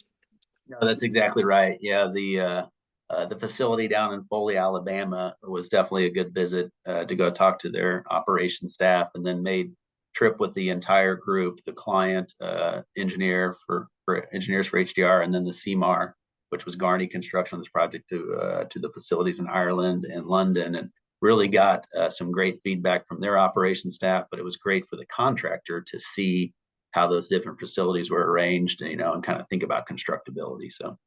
S3: No, that's exactly right. Yeah, the facility down in Foley, Alabama was definitely a good visit to go talk to their operations staff, and then made trip with the entire group, the client, engineer for engineers for HDR, and then the CMAR, which was Garney Construction, this project to the facilities in Ireland and London, and really got some great feedback from their operations staff. But it was great for the contractor to see how those different facilities were arranged, and kind of think about constructability. So.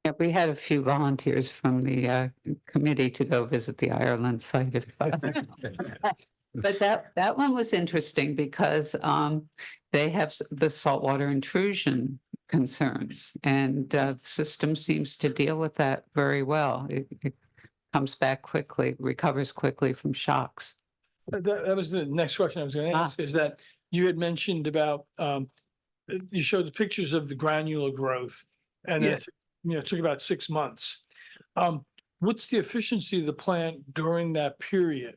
S2: Yeah, we had a few volunteers from the committee to go visit the Ireland site. But that one was interesting because they have the saltwater intrusion concerns, and the system seems to deal with that very well. It comes back quickly, recovers quickly from shocks.
S1: That was the next question I was going to ask, is that you had mentioned about, you showed the pictures of the granular growth, and
S3: Yes.
S1: it took about 6 months. What's the efficiency of the plant during that period?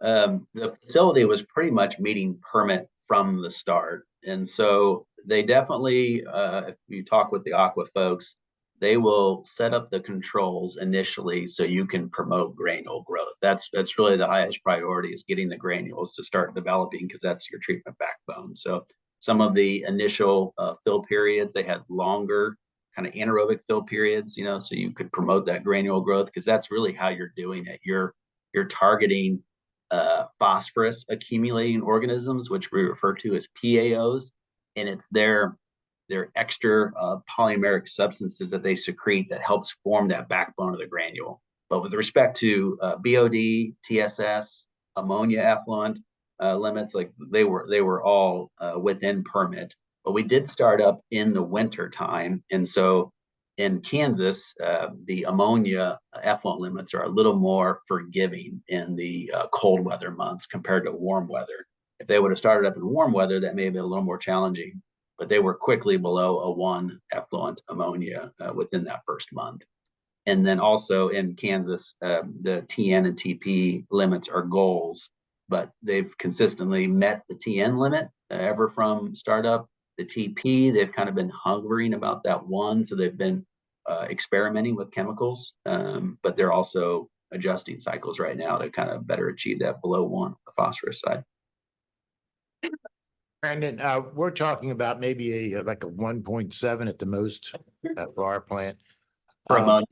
S3: The facility was pretty much meeting permit from the start. And so they definitely, if you talk with the Aqua folks, they will set up the controls initially so you can promote granule growth. That's really the highest priority, is getting the granules to start developing, because that's your treatment backbone. So some of the initial fill periods, they had longer kind of anaerobic fill periods, so you could promote that granule growth, because that's really how you're doing it. You're targeting phosphorus accumulating organisms, which we refer to as PAOs, and it's their extra polymeric substances that they secrete that helps form that backbone of the granule. But with respect to BOD, TSS, ammonia effluent limits, like they were all within permit. But we did start up in the winter time, and so in Kansas, the ammonia effluent limits are a little more forgiving in the cold weather months compared to warm weather. If they would have started up in warm weather, that may have been a little more challenging, but they were quickly below a 1 effluent ammonia within that first month. And then also in Kansas, the TN and TP limits are goals, but they've consistently met the TN limit ever from startup. The TP, they've kind of been hovering about that 1, so they've been experimenting with chemicals, but they're also adjusting cycles right now to kind of better achieve that below 1, the phosphorus side.
S5: Brandon, we're talking about maybe like a 1.7 at the most for our plant.
S3: For ammonia.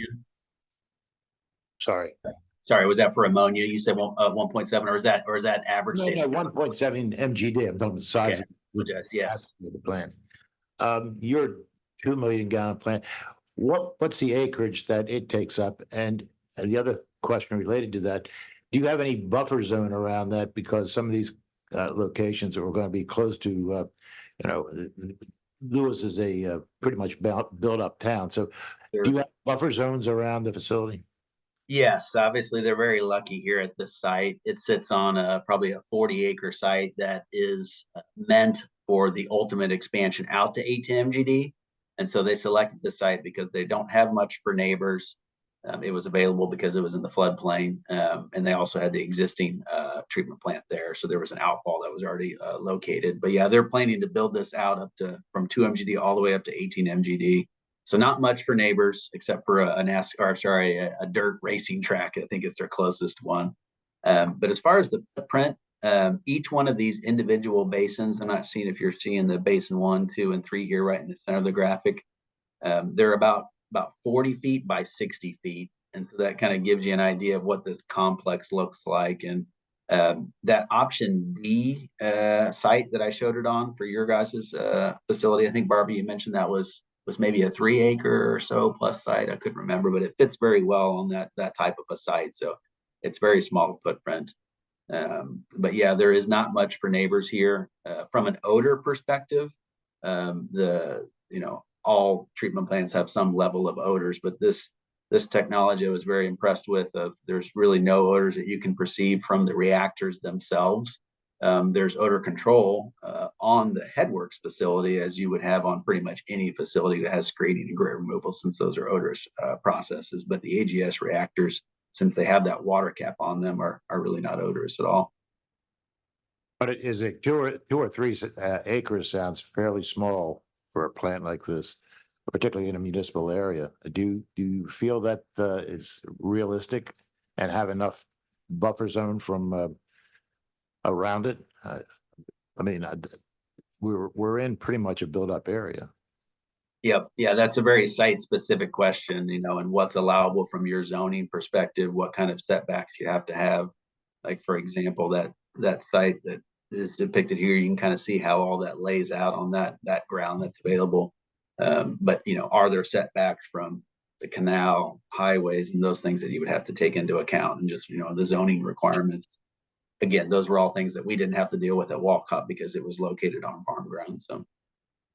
S5: Sorry.
S3: Sorry, was that for ammonia? You said 1.7, or is that average?
S5: No, 1.7 MGD. I'm talking the size of
S3: Yes.
S5: the plant. Your 2 million gallon plant. What's the acreage that it takes up? And the other question related to that, do you have any buffer zone around that? Because some of these locations are going to be close to, Lewes is a pretty much built up town. So do you have buffer zones around the facility?
S3: Yes, obviously they're very lucky here at this site. It sits on probably a 40-acre site that is meant for the ultimate expansion out to 18 MGD. And so they selected the site because they don't have much for neighbors. It was available because it was in the floodplain, and they also had the existing treatment plant there. So there was an outfall that was already located. But yeah, they're planning to build this out up to from 2 MGD all the way up to 18 MGD. So not much for neighbors, except for a dirt racing track. I think it's their closest one. But as far as the footprint, each one of these individual basins, I'm not seeing if you're seeing the basin 1, 2, and 3 here right in the center of the graphic. They're about 40 feet by 60 feet. And so that kind of gives you an idea of what the complex looks like. And that option D site that I showed it on for your guys' facility, I think Barbie, you mentioned that was maybe a 3 acre or so plus site. I couldn't remember, but it fits very well on that type of a site. So it's very small footprint. But yeah, there is not much for neighbors here. From an odor perspective, all treatment plants have some level of odors, but this technology I was very impressed with. There's really no odors that you can perceive from the reactors themselves. There's odor control on the headworks facility, as you would have on pretty much any facility that has screening and grit removal, since those are odorous processes. But the AGS reactors, since they have that water cap on them, are really not odorous at all.
S5: But it is a 2 or 3 acres sounds fairly small for a plant like this, particularly in a municipal area. Do you feel that is realistic and have enough buffer zone from around it? I mean, we're in pretty much a built-up area.
S3: Yep. Yeah, that's a very site-specific question, and what's allowable from your zoning perspective, what kind of setbacks you have to have. Like, for example, that site that is depicted here, you can kind of see how all that lays out on that ground that's available. But are there setbacks from the canal, highways, and those things that you would have to take into account, and just the zoning requirements? Again, those were all things that we didn't have to deal with at Walcott because it was located on farm ground. So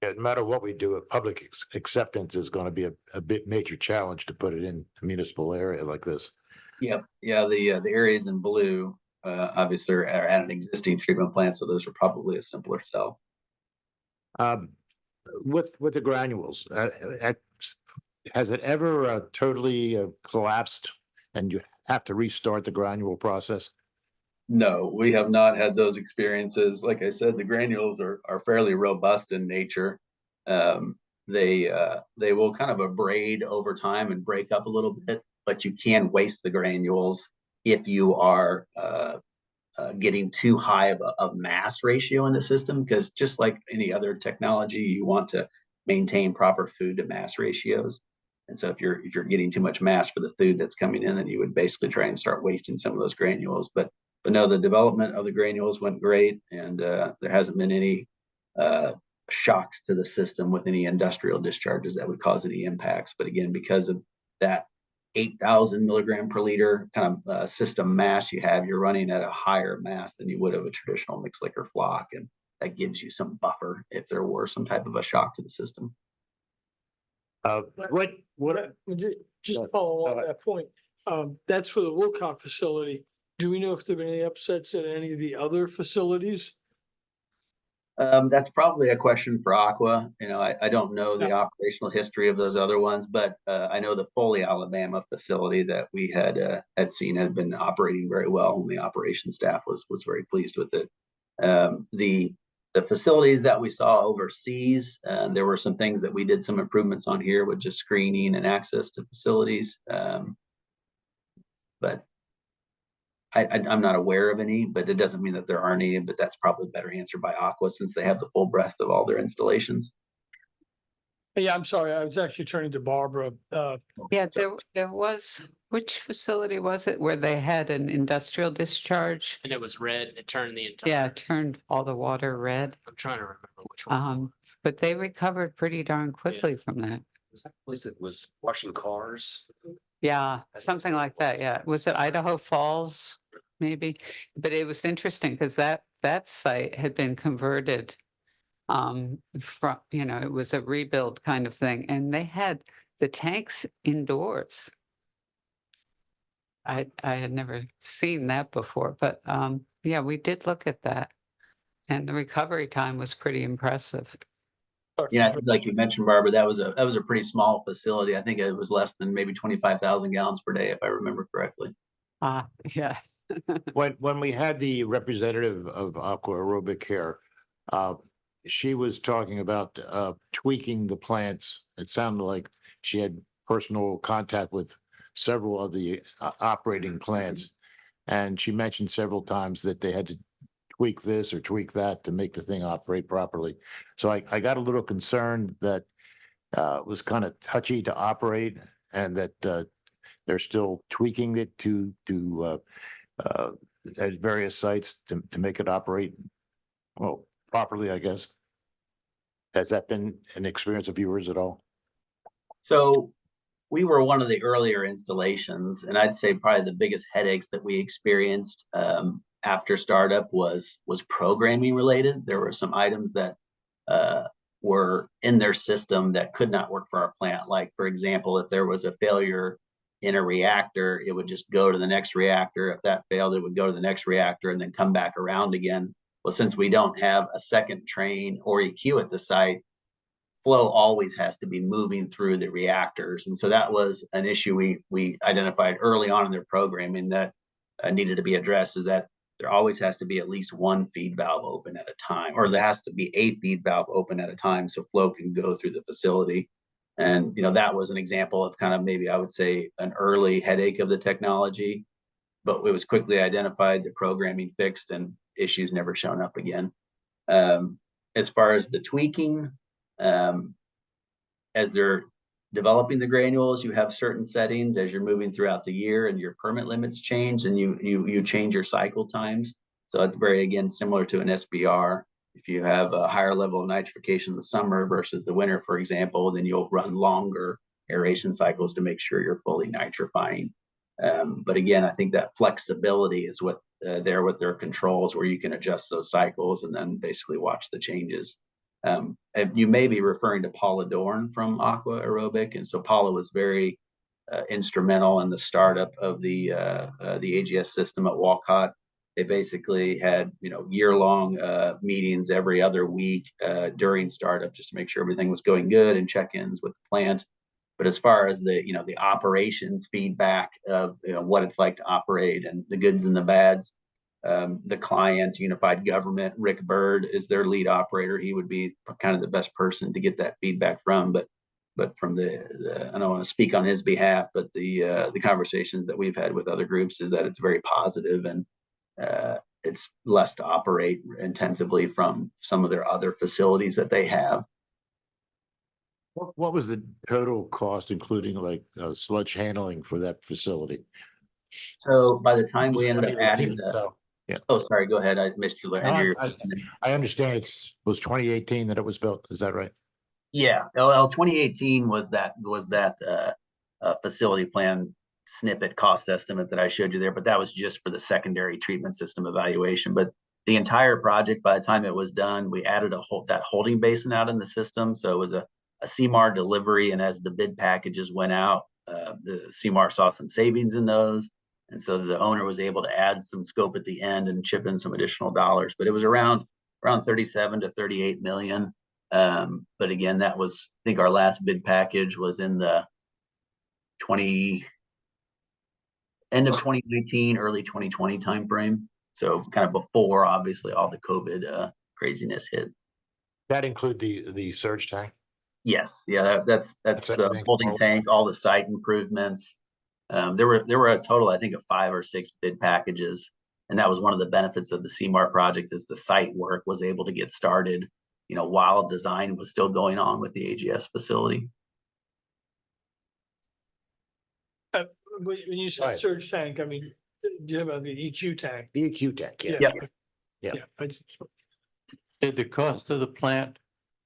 S5: Yeah, no matter what we do, public acceptance is going to be a bit major challenge to put it in a municipal area like this.
S3: yep, yeah, the areas in blue obviously are at an existing treatment plant, so those are probably a simpler sell.
S5: Um, with the granules, has it ever totally collapsed and you have to restart the granule process?
S3: No, we have not had those experiences. Like I said, the granules are fairly robust in nature. They will kind of abrade over time and break up a little bit, but you can waste the granules if you are getting too high of a mass ratio in the system, because just like any other technology, you want to maintain proper food to mass ratios. And so if you're getting too much mass for the food that's coming in, then you would basically try and start wasting some of those granules. But no, the development of the granules went great, and there hasn't been any shocks to the system with any industrial discharges that would cause any impacts. But again, because of that 8,000 milligram per liter kind of system mass you have, you're running at a higher mass than you would of a traditional mixed liquor flock, and that gives you some buffer if there were some type of a shock to the system.
S1: Just follow on that point. That's for the Wilcott facility. Do we know if there have been any upsets at any of the other facilities?
S3: That's probably a question for Aqua. I don't know the
S1: Yeah.
S3: operational history of those other ones, but I know the Foley, Alabama facility that we had seen had been operating very well, and the operations staff was very pleased with it. The facilities that we saw overseas, there were some things that we did some improvements on here with just screening and access to facilities. But I'm not aware of any, but it doesn't mean that there aren't any, but that's probably better answered by Aqua since they have the full breadth of all their installations.
S1: Yeah, I'm sorry. I was actually turning to Barbara.
S2: Yeah, there was, which facility was it where they had an industrial discharge?
S4: And it was red. It turned the entire.
S2: Yeah, it turned all the water red.
S4: I'm trying to remember which one.
S2: But they recovered pretty darn quickly from that.
S6: Was that place that was washing cars?
S2: Yeah, something like that. Yeah. Was it Idaho Falls? Maybe, but it was interesting because that site had been converted from, it was a rebuild kind of thing, and they had the tanks indoors. I had never seen that before, but yeah, we did look at that, and the recovery time was pretty impressive.
S3: Yeah, like you mentioned, Barbara, that was a pretty small facility. I think it was less than maybe 25,000 gallons per day, if I remember correctly.
S2: Yeah.
S5: When we had the representative of Aqua Aerobic here, she was talking about tweaking the plants. It sounded like she had personal contact with several of the operating plants, and she mentioned several times that they had to tweak this or tweak that to make the thing operate properly. So I got a little concerned that it was kind of touchy to operate, and that they're still tweaking it at various sites to make it operate, well, properly, I guess. Has that been an experience of yours at all?
S3: So we were one of the earlier installations, and I'd say probably the biggest headaches that we experienced after startup was programming related. There were some items that were in their system that could not work for our plant. Like, for example, if there was a failure in a reactor, it would just go to the next reactor. If that failed, it would go to the next reactor and then come back around again. Well, since we don't have a second train or EQ at the site, flow always has to be moving through the reactors. And so that was an issue we identified early on in their programming that needed to be addressed, is that there always has to be at least one feed valve open at a time, or there has to be a feed valve open at a time so flow can go through the facility. And, that was an example of kind of maybe I would say an early headache of the technology, but it was quickly identified, the programming fixed, and issues never shown up again. As far as the tweaking, as they're developing the granules, you have certain settings as you're moving throughout the year, and your permit limits change, and you change your cycle times. So it's very, again, similar to an SBR. If you have a higher level of nitrification in the summer versus the winter, for example, then you'll run longer aeration cycles to make sure you're fully nitrifying. But again, I think that flexibility is what there with their controls, where you can adjust those cycles and then basically watch the changes. You may be referring to Paula Dorn from Aqua Aerobic, and so Paula was very instrumental in the startup of the AGS system at Walcott. They basically had year-long meetings every other week during startup just to make sure everything was going good, and check-ins with the plant. But as far as the operations feedback of what it's like to operate and the goods and the bads, the client, Unified Government, Rick Bird is their lead operator. He would be kind of the best person to get that feedback from. But from the I don't want to speak on his behalf, but the conversations that we've had with other groups is that it's very positive, and it's less to operate intensively from some of their other facilities that they have.
S5: What was the total cost, including like sludge handling for that facility?
S3: So by the time
S5: It was
S3: we ended up
S5: 2018,
S3: adding the,
S5: so yeah.
S3: oh, sorry, go ahead. I missed your end of your question.
S5: I understand was 2018 that it was built. Is that right?
S3: Yeah, 2018 was that facility plan snippet cost estimate that I showed you there, but that was just for the secondary treatment system evaluation. But the entire project, by the time it was done, we added that holding basin out in the system. So it was a CMAR delivery, and as the bid packages went out, the CMAR saw some savings in those, and so the owner was able to add some scope at the end and chip in some additional dollars. But it was around 37 to 38 million. But again, that was, I think our last bid package was in the end of 2019, early 2020 timeframe. So kind of before, obviously, all the COVID craziness hit.
S5: That include the surge tank?
S3: Yes, yeah, that's the holding tank, all the site improvements. There were a total, I think, of 5 or 6 bid packages, and that was one of the benefits of the CMAR project, is the site work was able to get started while design was still going on with the AGS facility.
S1: When you said
S5: Right.
S1: surge tank, I mean, do you have the EQ tank?
S5: The EQ tank, yeah.
S3: Yep.
S5: Yeah.
S7: Did the cost of the plant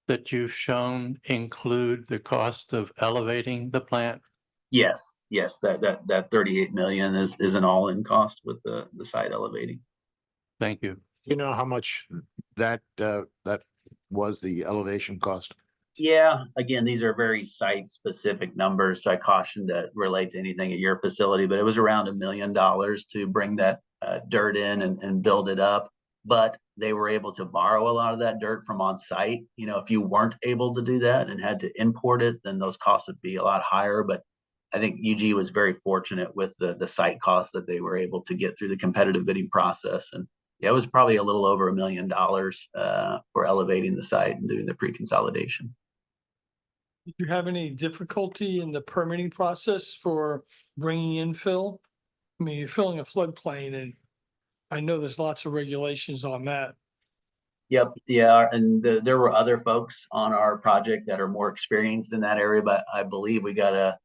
S7: that you've shown include the cost of elevating the plant?
S3: Yes, that 38 million is an all-in cost with the site elevating.
S7: Thank you.
S5: You know how much that was the elevation cost?
S3: Yeah, again, these are very site-specific numbers, so I caution to relate to anything at your facility, but it was around $1 million to bring that dirt in and build it up. But they were able to borrow a lot of that dirt from on site. If you weren't able to do that and had to import it, then those costs would be a lot higher. But I think UG was very fortunate with the site costs that they were able to get through the competitive bidding process. And yeah, it was probably a little over $1 million for elevating the site and doing the pre-consolidation.
S1: Did you have any difficulty in the permitting process for bringing in fill? I mean, you're filling a floodplain, and I know there's lots of regulations on that.
S3: Yep, yeah, and there were other folks on our project that are more experienced in that area, but I believe we got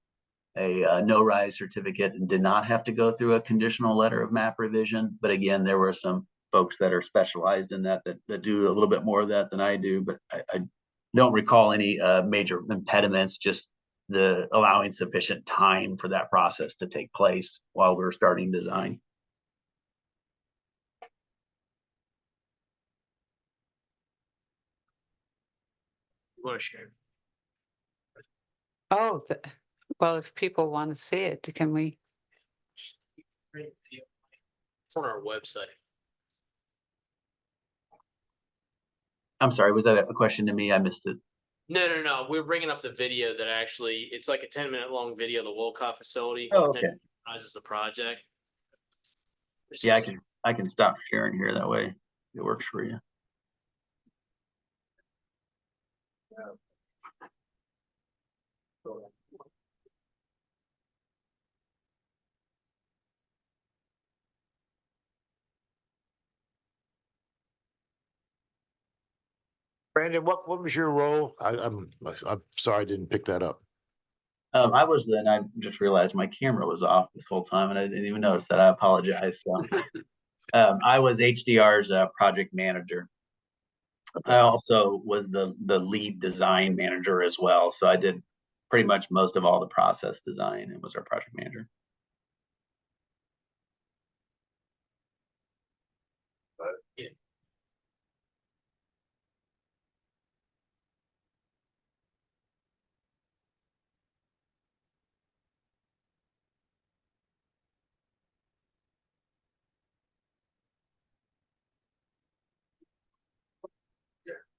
S3: a no-rise certificate and did not have to go through a conditional letter of map revision. But again, there were some folks that are specialized in that do a little bit more of that than I do. But I don't recall any major impediments, just the allowing sufficient time for that process to take place while we're starting design.
S4: You want to share?
S2: Oh, well, if people want to see it, can we?
S4: It's on our website.
S3: I'm sorry, was that a question to me? I missed it.
S4: No. We're bringing up the video that actually, it's like a 10-minute long video of the Wolcott facility.
S3: Oh, okay.
S4: As the project.
S3: Yeah, I can stop sharing here. That way it works for you.
S5: Brandon, what was your role? I'm sorry, I didn't pick that up.
S3: I was then, I just realized my camera was off this whole time and I didn't even notice that. I apologize. So, I was HDR's project manager. I also was the lead design manager as well. So I did pretty much most of all the process design and was our project manager.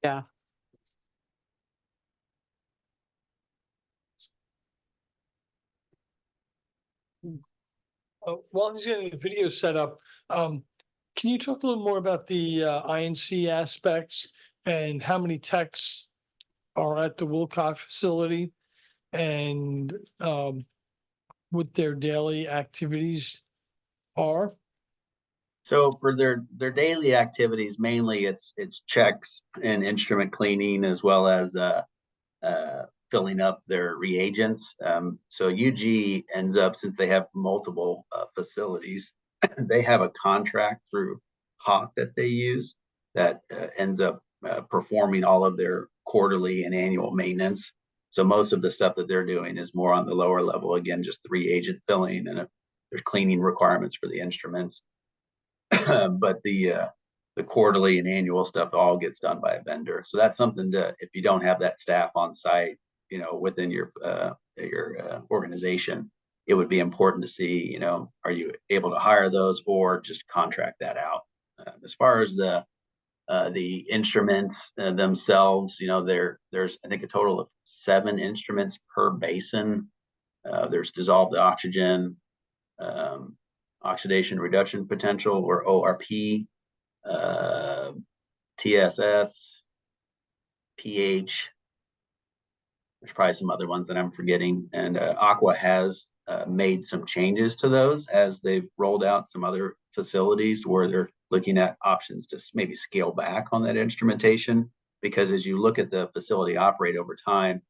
S2: Yeah.
S1: While he's getting the video set up, can you talk a little more about the INC aspects and how many techs are at the Wolcott facility and what their daily activities are?
S3: So for their daily activities, mainly it's checks and instrument cleaning, as well as filling up their reagents. So UG ends up, since they have multiple facilities, they have a contract through Hawk that they use that ends up performing all of their quarterly and annual maintenance. So most of the stuff that they're doing is more on the lower level, again, just the reagent filling, and there's cleaning requirements for the instruments. But the quarterly and annual stuff all gets done by a vendor. So that's something to, if you don't have that staff on site, within your organization, it would be important to see, are you able to hire those or just contract that out? As far as the instruments themselves, there's I think a total of 7 instruments per basin. There's dissolved oxygen, oxidation reduction potential, or ORP, TSS, pH. There's probably some other ones that I'm forgetting. And Aqua has made some changes to those as they've rolled out some other facilities where they're looking at options to maybe scale back on that instrumentation. Because as you look at the facility operate over time,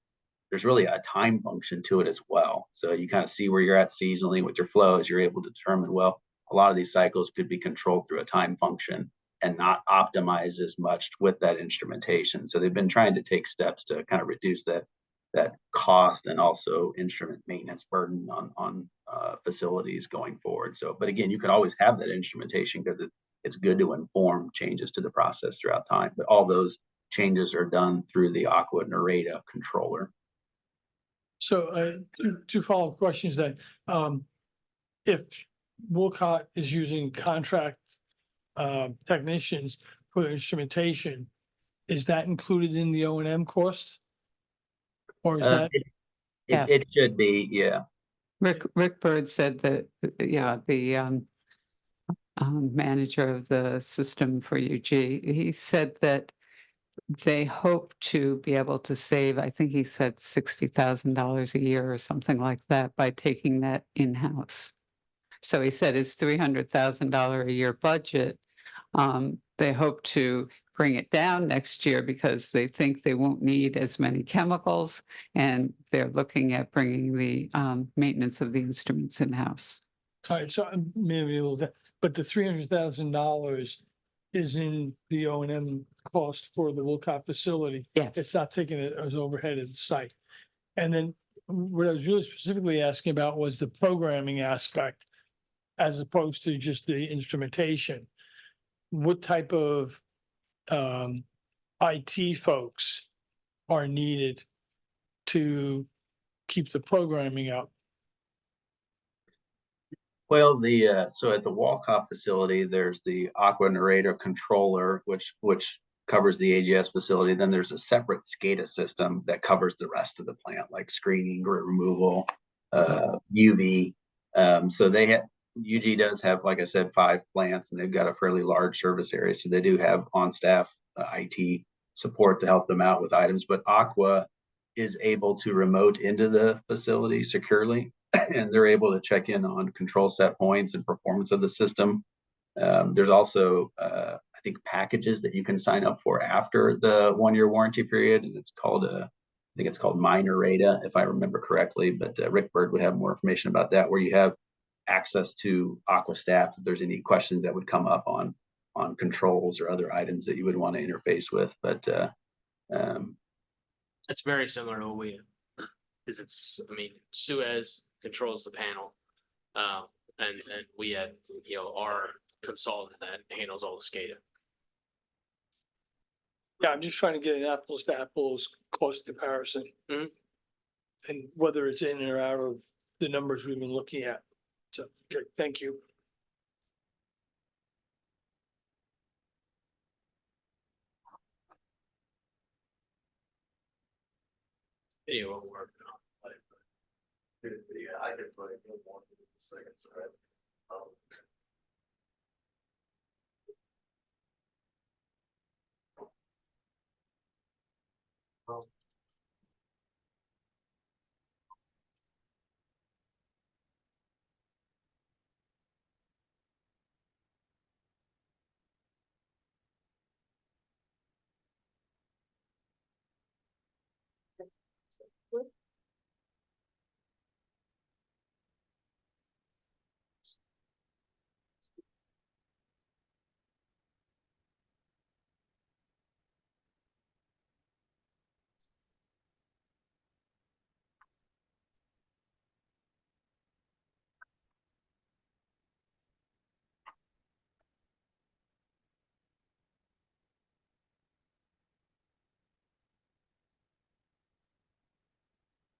S3: there's really a time function to it as well. So you kind of see where you're at seasonally with your flows. You're able to determine, well, a lot of these cycles could be controlled through a time function and not optimize as much with that instrumentation. So they've been trying to take steps to kind of reduce that cost and also instrument maintenance burden on facilities going forward. So, but again, you can always have that instrumentation because it's good to inform changes to the process throughout time. But all those changes are done through the Aqua Narada controller.
S1: So two follow-up questions then. If Wolcott is using contract technicians for the instrumentation, is that included in the O&M cost? Or is that?
S2: Yes.
S3: It should be, yeah.
S2: Rick Bird said that, the manager of the system for UG, he said that they hope to be able to save, I think he said $60,000 a year or something like that by taking that in-house. So he said his $300,000 a year budget They hope to bring it down next year because they think they won't need as many chemicals. And they're looking at bringing the maintenance of the instruments in-house.
S1: All right, so maybe a little, but the $300,000 is in the O&M cost for the Wilcott facility.
S2: Yes.
S1: It's not taking it as overhead at the site. And then what I was really specifically asking about was the programming aspect as opposed to just the instrumentation. What type of IT folks are needed to keep the programming up?
S3: Well, so at the Walcott facility, there's the Aqua Narrator controller, which covers the AGS facility. Then there's a separate SCADA system that covers the rest of the plant, like screening, grit removal, UV. So UG does have, like I said, 5 plants, and they've got a fairly large service area. So they do have on-staff IT support to help them out with items. But Aqua is able to remote into the facility securely, and they're able to check in on control set points and performance of the system. There's also, I think, packages that you can sign up for after the 1-year warranty period, and it's called I think it's called Minor Rata, if I remember correctly. But Rick Bird would have more information about that, where you have access to Aqua staff if there's any questions that would come up on controls or other items that you would want to interface with. But
S4: It's very similar to what we do. Because it's, I mean, Suez controls the panel. And we had, our consultant that handles all the SCADA.
S1: Yeah, I'm just trying to get an apples to apples cost comparison.
S4: Mhm.
S1: And whether it's in or out of the numbers we've been looking at. So, okay, thank you.
S4: Video won't work.
S6: Yeah, I could play one seconds, right?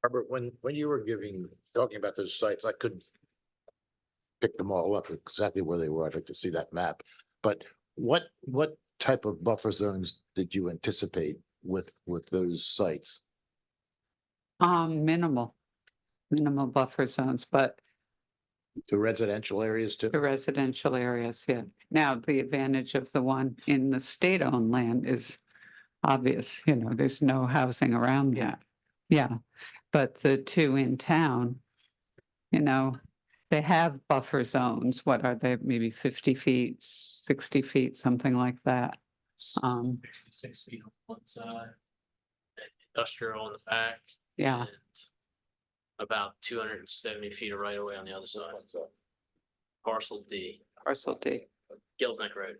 S5: Robert, when you were talking about those sites, I couldn't pick them all up exactly where they were. I'd like to see that map. But what type of buffer zones did you anticipate with those sites?
S2: Minimal buffer zones, but
S5: To residential areas too?
S2: the residential areas, yeah. Now, the advantage of the one in the state-owned land is obvious, there's no housing around that. Yeah, but the 2 in town, they have buffer zones. What are they? Maybe 50 feet, 60 feet, something like that.
S4: 66 feet on one side. And industrial on the back.
S2: Yeah.
S4: And about 270 feet of right of way on the other side. Parcel D,
S2: Parcel D.
S4: Gills Neck Road.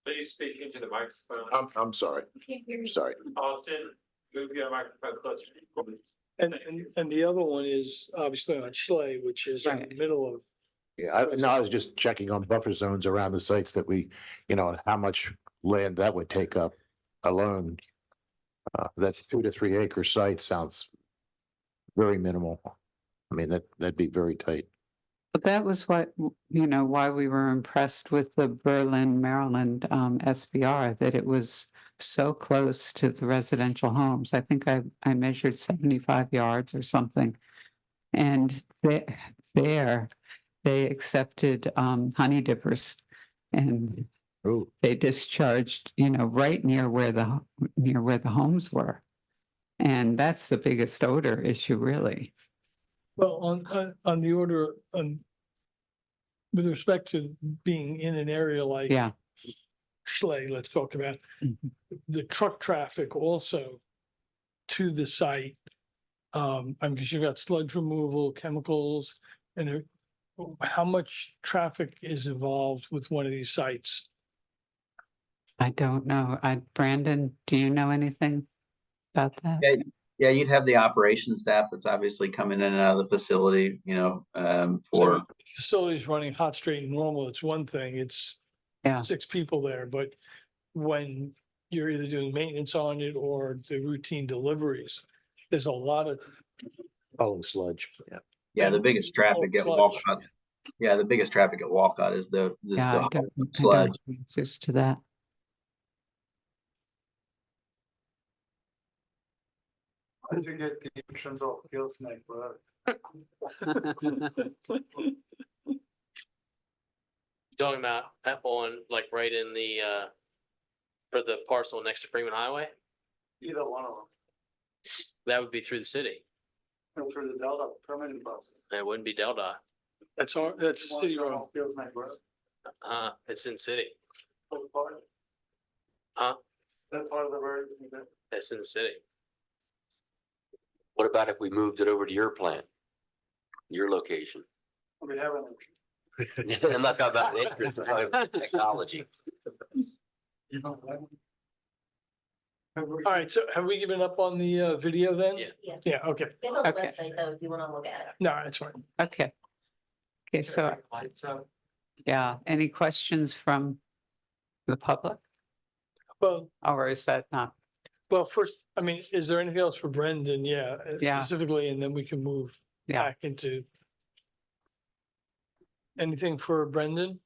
S8: Please speak into the microphone.
S5: I'm sorry. Sorry.
S8: Austin, move your microphone closer.
S1: And the other one is obviously on Schley, which is in
S2: Right.
S1: the middle of,
S5: Yeah, I was just checking on buffer zones around the sites that we, and how much land that would take up alone. That 2 to 3 acre site sounds very minimal. I mean, that'd be very tight.
S2: But that was what, why we were impressed with the Berlin, Maryland SBR, that it was so close to the residential homes. I think I measured 75 yards or something. And there, they accepted honey dippers, and
S5: Oh,
S2: they discharged, right near where the homes were. And that's the biggest odor issue, really.
S1: well, on the order, with respect to being in an area like
S2: Yeah,
S1: Schley, let's talk about the truck traffic also to the site. Because you've got sludge removal, chemicals, and how much traffic is involved with one of these sites?
S2: I don't know. Brandon, do you know anything about that?
S3: Yeah, you'd have the operations staff that's obviously coming in and out of the facility, for,
S1: So facilities running hot, straight, and normal, it's one thing, it's
S2: Yeah.
S1: 6 people there, but when you're either doing maintenance on it or the routine deliveries, there's a lot of.
S5: Oh, sludge. Yeah.
S3: yeah, the biggest traffic at
S1: sludge.
S3: Walcott. Yeah, the biggest traffic at Walcott is the
S2: Yeah, I don't
S3: sludge.
S2: have answers to that.
S6: How did you get the entrance of Hills Neck Road?
S4: Talking about that on, like, right in the, for the parcel next to Freeman Highway?
S6: Either one of them,
S4: That would be through the city.
S6: go through the Delta permanent process.
S4: It wouldn't be Delta.
S1: That's city road.
S6: Hills Neck Road.
S4: It's in city.
S6: What part?
S4: Huh?
S6: That part of the road is in there.
S4: It's in the city.
S9: What about if we moved it over to your plant? Your location?
S6: We haven't.
S9: I'm not talking about an entrance, I'm talking about technology.
S6: You know, have we-
S1: All right, so have we given up on the video then?
S4: Yeah.
S10: Yeah,
S1: Yeah, okay,
S10: it's on the
S2: Okay.
S10: website though, if you wanna look at it.
S1: no, that's fine.
S2: Okay. Okay, so, yeah, any questions from the public?
S1: Well,
S2: Or is that not?
S1: first, I mean, is there anything else for Brendan? Yeah.
S2: Yeah.
S1: Specifically, and then we can move
S2: Yeah.
S1: back into. Anything for Brandon,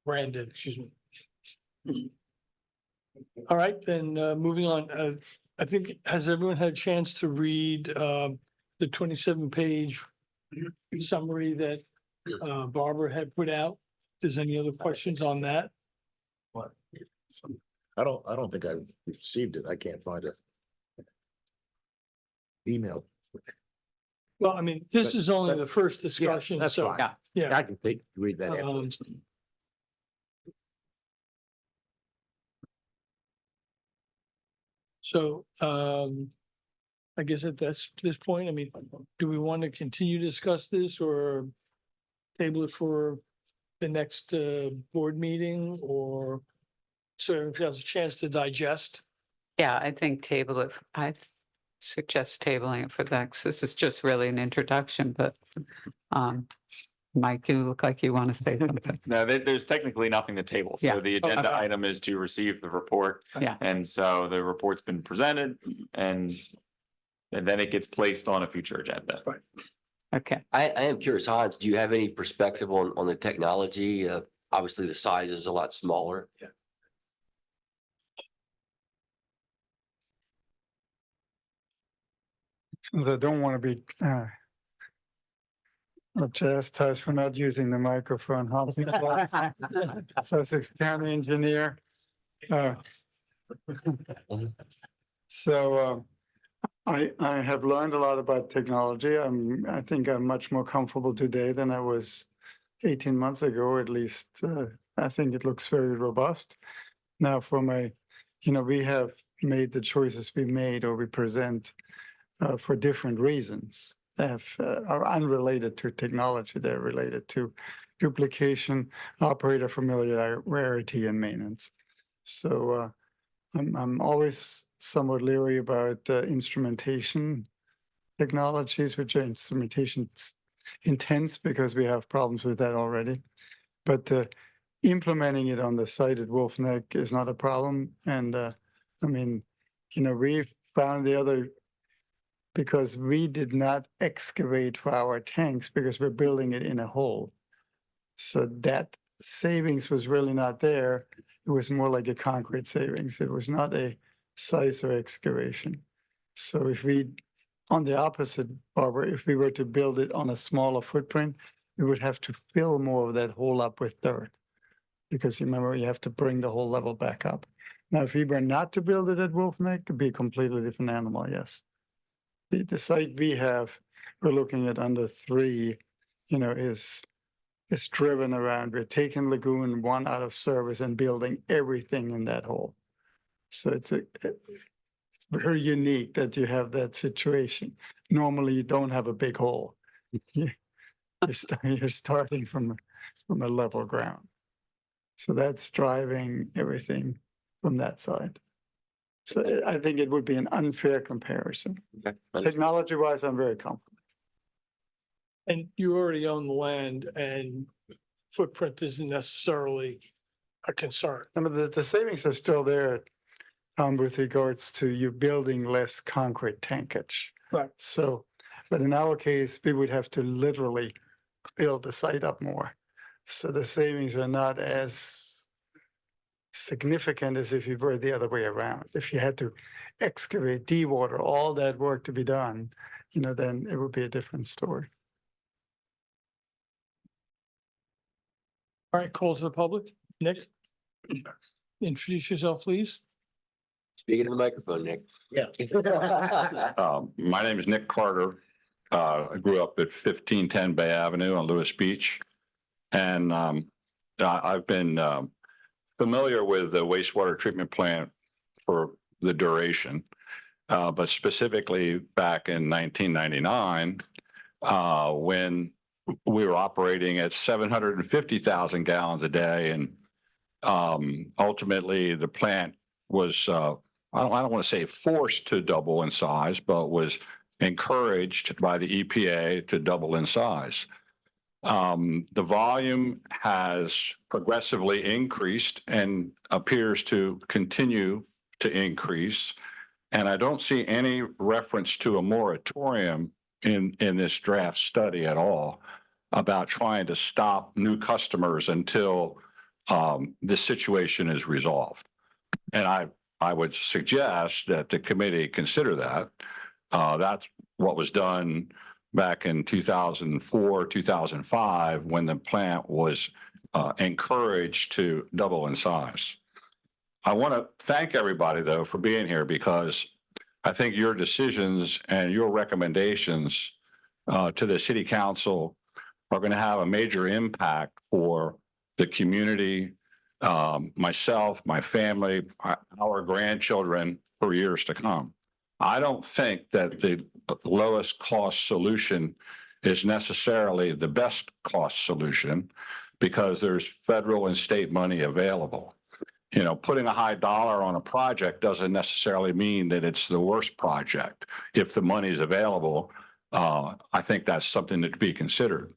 S1: excuse me. All right, then, moving on, I think, has everyone had a chance to read, the 27-page summary that, Barbara had put out? If there's any other questions on that?
S5: I don't think I received it. I can't find it. Email.
S1: Well, I mean, this
S5: But-
S1: is only
S5: but-
S1: the first
S5: Yeah,
S1: discussion,
S5: that's
S1: so,
S5: fine.
S2: Yeah.
S1: yeah.
S5: I can read that
S1: Um,
S5: afterwards.
S1: So, I guess at this point, I mean, do we want to continue to discuss this or table it for the next, board meeting, or so everyone has a chance to digest?
S2: Yeah, I think table it. I suggest tabling it for the next. This is just really an introduction, but Mike, you look like you want to say something.
S11: No, there's technically nothing to table.
S2: Yeah.
S11: So the agenda
S1: Okay.
S11: item is to receive the report.
S2: Yeah.
S11: And so the report's been presented and then it gets placed on a future agenda.
S2: Okay.
S9: I am curious, Hans, do you have any perspective on the technology? Obviously, the size is a lot smaller.
S6: Since I don't want to be chastised for not using the microphone, Hans. Sussex County engineer. So I have learned a lot about technology. I think I'm much more comfortable today than I was 18 months ago, or at least I think it looks very robust. Now we have made the choices we made or we present for different reasons that are unrelated to technology. They're related to duplication, operator familiarity, and maintenance. So I'm always somewhat leery about instrumentation technologies, which are instrumentation intense because we have problems with that already. But implementing it on the site at Wolf Neck is not a problem. And we found because we did not excavate for our tanks because we're building it in a hole. So that savings was really not there. It was more like a concrete savings. It was not a sizer excavation. So on the opposite, Barbara, if we were to build it on a smaller footprint, we would have to fill more of that hole up with dirt. Because remember, you have to bring the whole level back up. Now, if we were not to build it at Wolf Neck, it'd be a completely different animal, yes. The site we're looking at under 3, is is driven around. We're taking Lagoon 1 out of service and building everything in that hole. So it's very unique that you have that situation. Normally, you don't have a big hole. You're starting from a level ground. So that's driving everything from that side. So I think it would be an unfair comparison.
S9: Okay.
S6: Technology-wise, I'm very comfortable.
S1: And you already own the land and footprint isn't necessarily a concern.
S6: I mean, the savings are still there with regards to you building less concrete tankage.
S1: Right.
S6: So, but in our case, we would have to literally build the site up more. So the savings are not as significant as if you were the other way around. If you had to excavate, dewater, all that work to be done, then it would be a different story.
S1: All right, call to the public. Nick? Introduce yourself, please.
S9: Speaking to the microphone, Nick.
S5: Yeah.
S10: My name is Nick Carter. I grew up at 1510 Bay Avenue on Lewes Beach. And I've been familiar with the wastewater treatment plant for the duration, but specifically back in 1999, when we were operating at 750,000 gallons a day. And ultimately, the plant was, I don't want to say forced to double in size, but was encouraged by the EPA to double in size. The volume has progressively increased and appears to continue to increase. And I don't see any reference to a moratorium in this draft study at all about trying to stop new customers until this situation is resolved. And I would suggest that the committee consider that. That's what was done back in 2004, 2005, when the plant was encouraged to double in size. I want to thank everybody, though, for being here, because I think your decisions and your recommendations to the city council are going to have a major impact for the community, myself, my family, our grandchildren for years to come. I don't think that the lowest cost solution is necessarily the best cost solution, because there's federal and state money available. Putting a high dollar on a project doesn't necessarily mean that it's the worst project. If the money is available, I think that's something to be considered.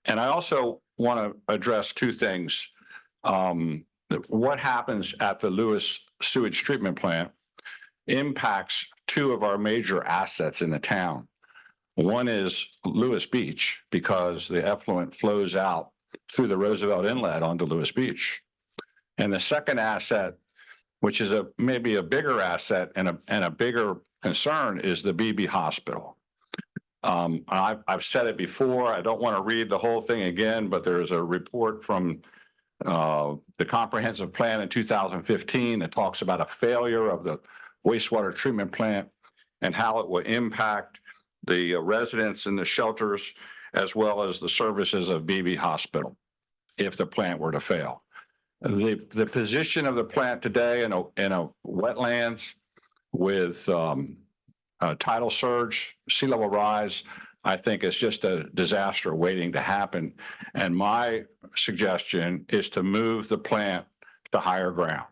S10: And I also want to address two things. What happens at the Lewes sewage treatment plant impacts two of our major assets in the town. One is Lewes Beach, because the effluent flows out through the Roosevelt Inlet onto Lewes Beach. And the second asset, which is maybe a bigger asset and a bigger concern, is the BB Hospital. I've said it before. I don't want to read the whole thing again, but there's a report from the comprehensive plan in 2015 that talks about a failure of the wastewater treatment plant and how it will impact the residents in the shelters, as well as the services of BB Hospital if the plant were to fail. The position of the plant today in a wetlands with tidal surge, sea level rise, I think is just a disaster waiting to happen. And my suggestion is to move the plant to higher ground.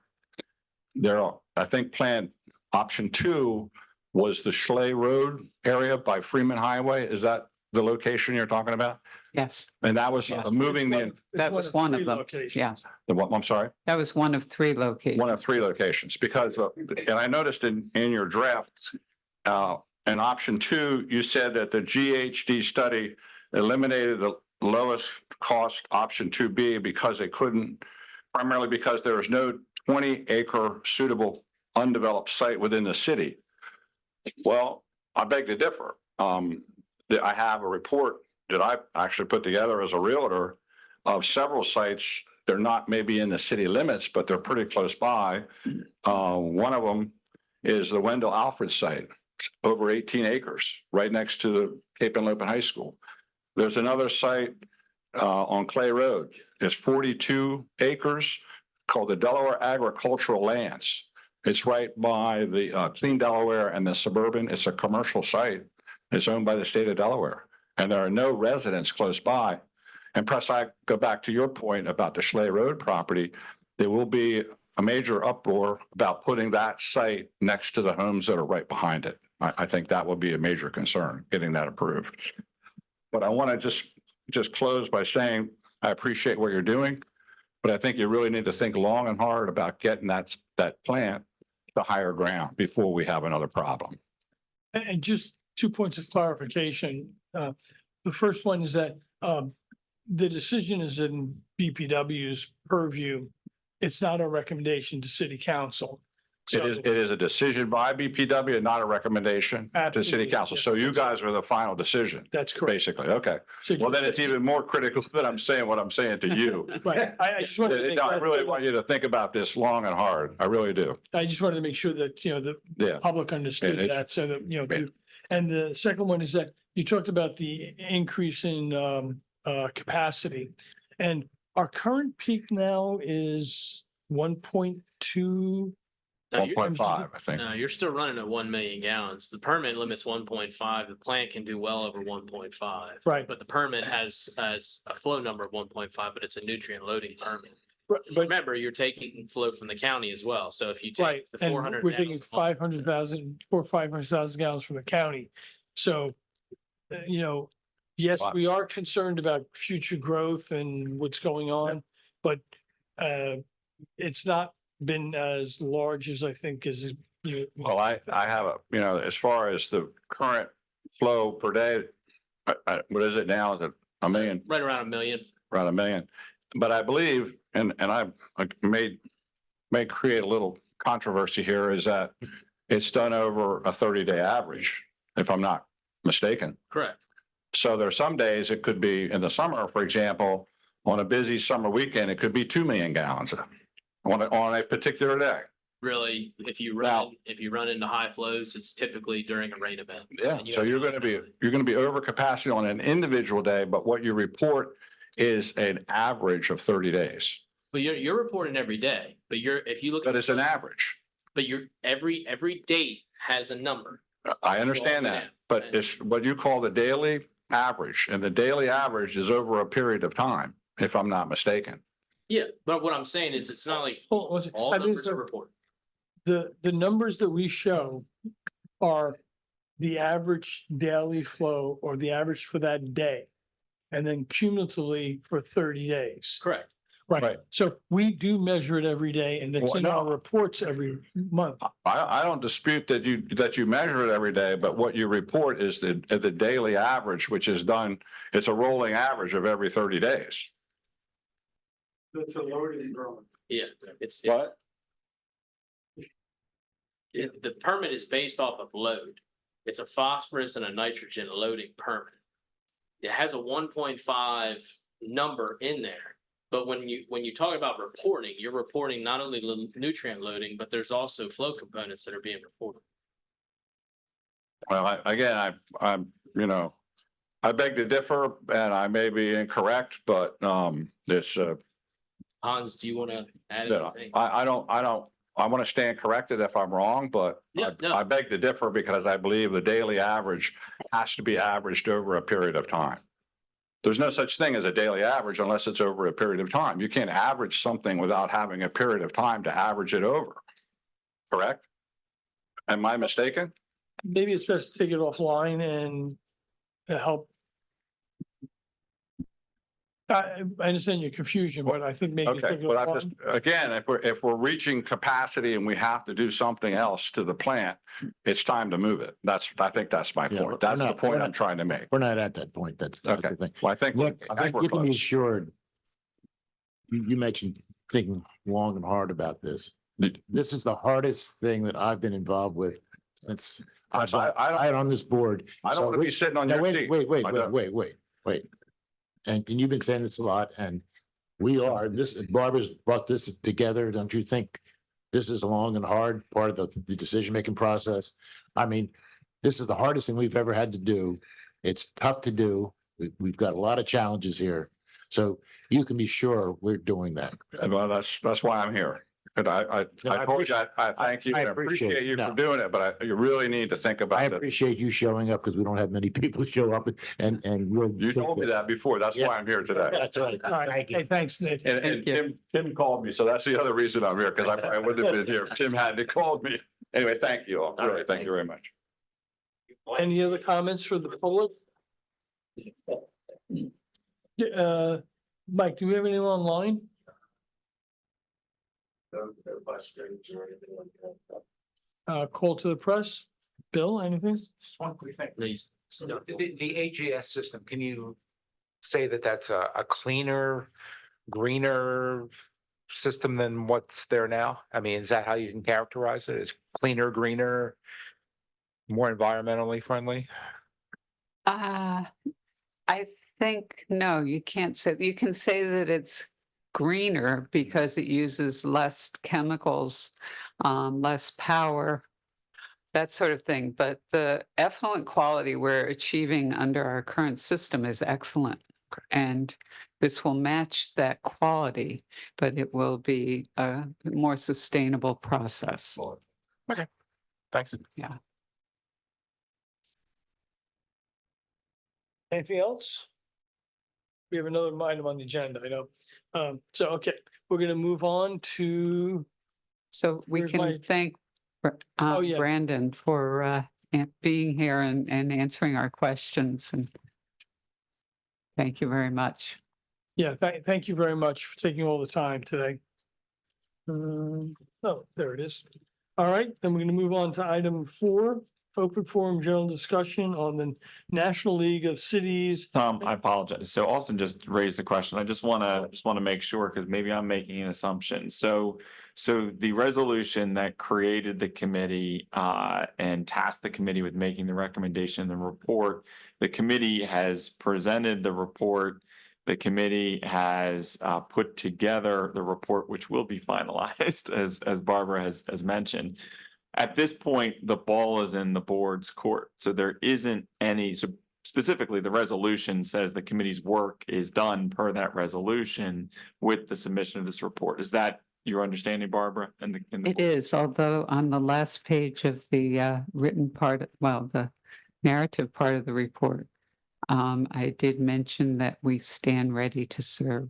S10: I think plant option 2 was the Schley Road area by Freeman Highway. Is that the location you're talking about?
S2: Yes,
S10: And that was moving the,
S2: that was one of them.
S1: Locations.
S2: Yeah,
S10: I'm sorry?
S2: that was one of 3 locations.
S10: One of 3 locations, because, and I noticed in your draft, in option 2, you said that the GHD study eliminated the lowest cost option 2B because it couldn't, primarily because there is no 20-acre suitable undeveloped site within the city. Well, I beg to differ. I have a report that I actually put together as a realtor of several sites. They're not maybe in the city limits, but they're pretty close by. One of them is the Wendell Alfred site, over 18 acres, right next to the Cape and Lopin High School. There's another site on Clay Road. It's 42 acres called the Delaware Agricultural Lands. It's right by the Clean Delaware and the Suburban. It's a commercial site. It's owned by the state of Delaware, and there are no residents close by. And Press, I go back to your point about the Schley Road property. There will be a major uproar about putting that site next to the homes that are right behind it. I think that will be a major concern, getting that approved. But I want to just close by saying, I appreciate what you're doing, but I think you really need to think long and hard about getting that plant to higher ground before we have another problem.
S1: And just 2 points of clarification. The first one is that the decision is in BPW's purview. It's not a recommendation to city council.
S10: It is a decision by BPW and not a recommendation to city
S1: Absolutely,
S10: council.
S1: yeah.
S10: So you guys are the final decision,
S1: That's correct.
S10: basically. Okay.
S1: So
S10: Well, then it's even more critical that I'm saying what I'm saying to you.
S1: right. I just wanted to make
S10: I
S1: that
S10: really
S1: clear.
S10: want you to think about this long and hard. I really do.
S1: I just wanted to make sure that, the
S10: Yeah.
S1: public understood
S10: Yeah, it-
S1: that, so that,
S10: Yeah.
S1: and the second one is that you talked about the increase in capacity. And our current peak now is 1.2.
S4: No, you're-
S10: 1.5, I think.
S4: No, you're still running at 1 million gallons. The permit limit's 1.5. The plant can do well over 1.5.
S1: Right.
S4: But the permit has a flow number of 1.5, but it's a nutrient loading permit.
S1: But
S4: Remember, you're taking flow from the county as well. So if you
S1: right,
S4: take the
S1: and
S4: 400.
S1: we're taking 500,000 gallons from the county. So, yes,
S10: Wow.
S1: we are concerned about future growth and what's going on, but it's not been as large as I think as
S10: Well, I have as far as the current flow per day, what is it now? Is it a million?
S4: Right around 1 million.
S10: Around a million. But I believe, and I may create a little controversy here, is that it's done over a 30-day average, if I'm not mistaken.
S4: Correct.
S10: So there are some days it could be in the summer, for example, on a busy summer weekend, it could be 2 million gallons on a particular day.
S4: Really, if you
S10: Now-
S4: run into high flows, it's typically during a rain event.
S10: Yeah,
S4: And you
S10: so
S4: have
S10: you're
S4: to-
S10: going to be over capacity on an individual day, but what you report is an average of 30 days.
S4: But you're reporting every day, but if you look.
S10: But it's an average.
S4: But every date has a number.
S10: I understand
S4: Go up and
S10: that,
S4: down.
S10: but it's what you call the daily average, and the daily average is over a period of time, if I'm not mistaken.
S4: Yeah, but what I'm saying is it's not like
S1: Hold on one second.
S4: all
S1: I mean,
S4: numbers
S1: so
S4: are reported.
S1: the numbers that we show are the average daily flow or the average for that day. And then cumulatively for 30 days.
S4: Correct.
S1: Right.
S10: Right.
S1: So we do measure it every day and it's
S10: Well,
S1: in our
S10: no.
S1: reports every month.
S10: I don't dispute that you measure it every day, but what you report is the daily average, which is done, it's a rolling average of every 30 days.
S6: That's a loading zone.
S4: Yeah, it's,
S10: What?
S4: the permit is based off of load. It's a phosphorus and a nitrogen loading permit. It has a 1.5 number in there. But when you talk about reporting, you're reporting not only nutrient loading, but there's also flow components that are being reported.
S10: Well, I beg to differ, and I may be incorrect, but it's
S4: Hans, do you want to add
S10: Yeah,
S4: anything?
S10: I want to stand corrected if I'm wrong, but
S4: Yeah, no.
S10: I beg to differ because I believe the daily average has to be averaged over a period of time. There's no such thing as a daily average unless it's over a period of time. You can't average something without having a period of time to average it over. Correct? Am I mistaken?
S1: Maybe it's best to take it offline and help. I understand your confusion, but I think maybe.
S10: Okay,
S1: take it
S10: but I'm just,
S1: offline.
S10: again, if we're reaching capacity and we have to do something else to the plant, it's time to move it. I think that's my
S5: Yeah,
S10: point. That's the
S5: we're
S10: point
S5: not-
S10: I'm trying to make.
S5: We're not at that point. That's
S10: Okay.
S5: the thing.
S10: Well, I think
S5: Look,
S10: we're
S5: you can be
S10: close.
S5: assured. You mentioned thinking long and hard about this.
S10: Did-
S5: This is the hardest thing that I've been involved with since
S10: I don't-
S5: I'm on this board.
S10: I don't
S5: So
S10: want to be
S5: we-
S10: sitting on
S5: Now,
S10: your
S5: wait,
S10: seat.
S5: wait, wait,
S10: I
S5: wait,
S10: don't.
S5: wait. And you've been saying this a lot, and we are, Barbara's brought this together. Don't you think this is a long and hard part of the decision-making process? I mean, this is the hardest thing we've ever had to do. It's tough to do. We've got a lot of challenges here. So you can be sure we're doing that.
S10: Well, that's why I'm here. But I
S5: No, I
S10: told you,
S5: appreciate-
S10: I thank you.
S5: I
S10: I
S5: appreciate
S10: appreciate you
S5: no.
S10: for doing it, but you really need to think
S5: I
S10: about that.
S5: appreciate you showing up because we don't have many people show up and really.
S10: You
S5: take
S10: told me
S5: this.
S10: that before. That's
S5: Yeah.
S10: why I'm here today.
S5: That's right.
S1: All right.
S5: Thank
S1: Hey,
S5: you.
S1: thanks, Nick.
S10: And
S2: Thank you.
S10: Tim called me, so that's the other reason I'm here, because I wouldn't have been here if Tim hadn't called me. Anyway, thank you all.
S5: All
S10: Really,
S5: right,
S10: thank you very much.
S1: Any other comments for the public? Mike, do we have anyone online? Call to the press? Bill, anything?
S12: One quick thing. The AGS system, can you say that that's a cleaner, greener system than what's there now? I mean, is that how you can characterize it? Is cleaner, greener, more environmentally friendly?
S2: I think, no, you can't say, you can say that it's greener because it uses less chemicals, less power, that sort of thing. But the effluent quality we're achieving under our current system is excellent. And this will match that quality, but it will be a more sustainable process.
S12: Thanks.
S1: Anything else? We have another item on the agenda, I know. So, okay, we're gonna move on to,
S2: So we
S1: Where's
S2: can
S1: my-
S2: thank
S1: Oh, yeah.
S2: Brandon for being here and answering our questions. And thank you very much.
S1: yeah, thank you very much for taking all the time today. Oh, there it is. All right, then we're gonna move on to item 4, open forum general discussion on the National League of Cities.
S11: Tom, I apologize. So Austin just raised a question. I just want to make sure, because maybe I'm making an assumption. So the resolution that created the committee and tasked the committee with making the recommendation, the report, the committee has presented the report. The committee has put together the report, which will be finalized, as Barbara has mentioned. At this point, the ball is in the board's court. So there isn't any, so specifically, the resolution says the committee's work is done per that resolution with the submission of this report. Is that your understanding, Barbara?
S2: It is, although on the last page of the written part, well, the narrative part of the report, I did mention that we stand ready to serve.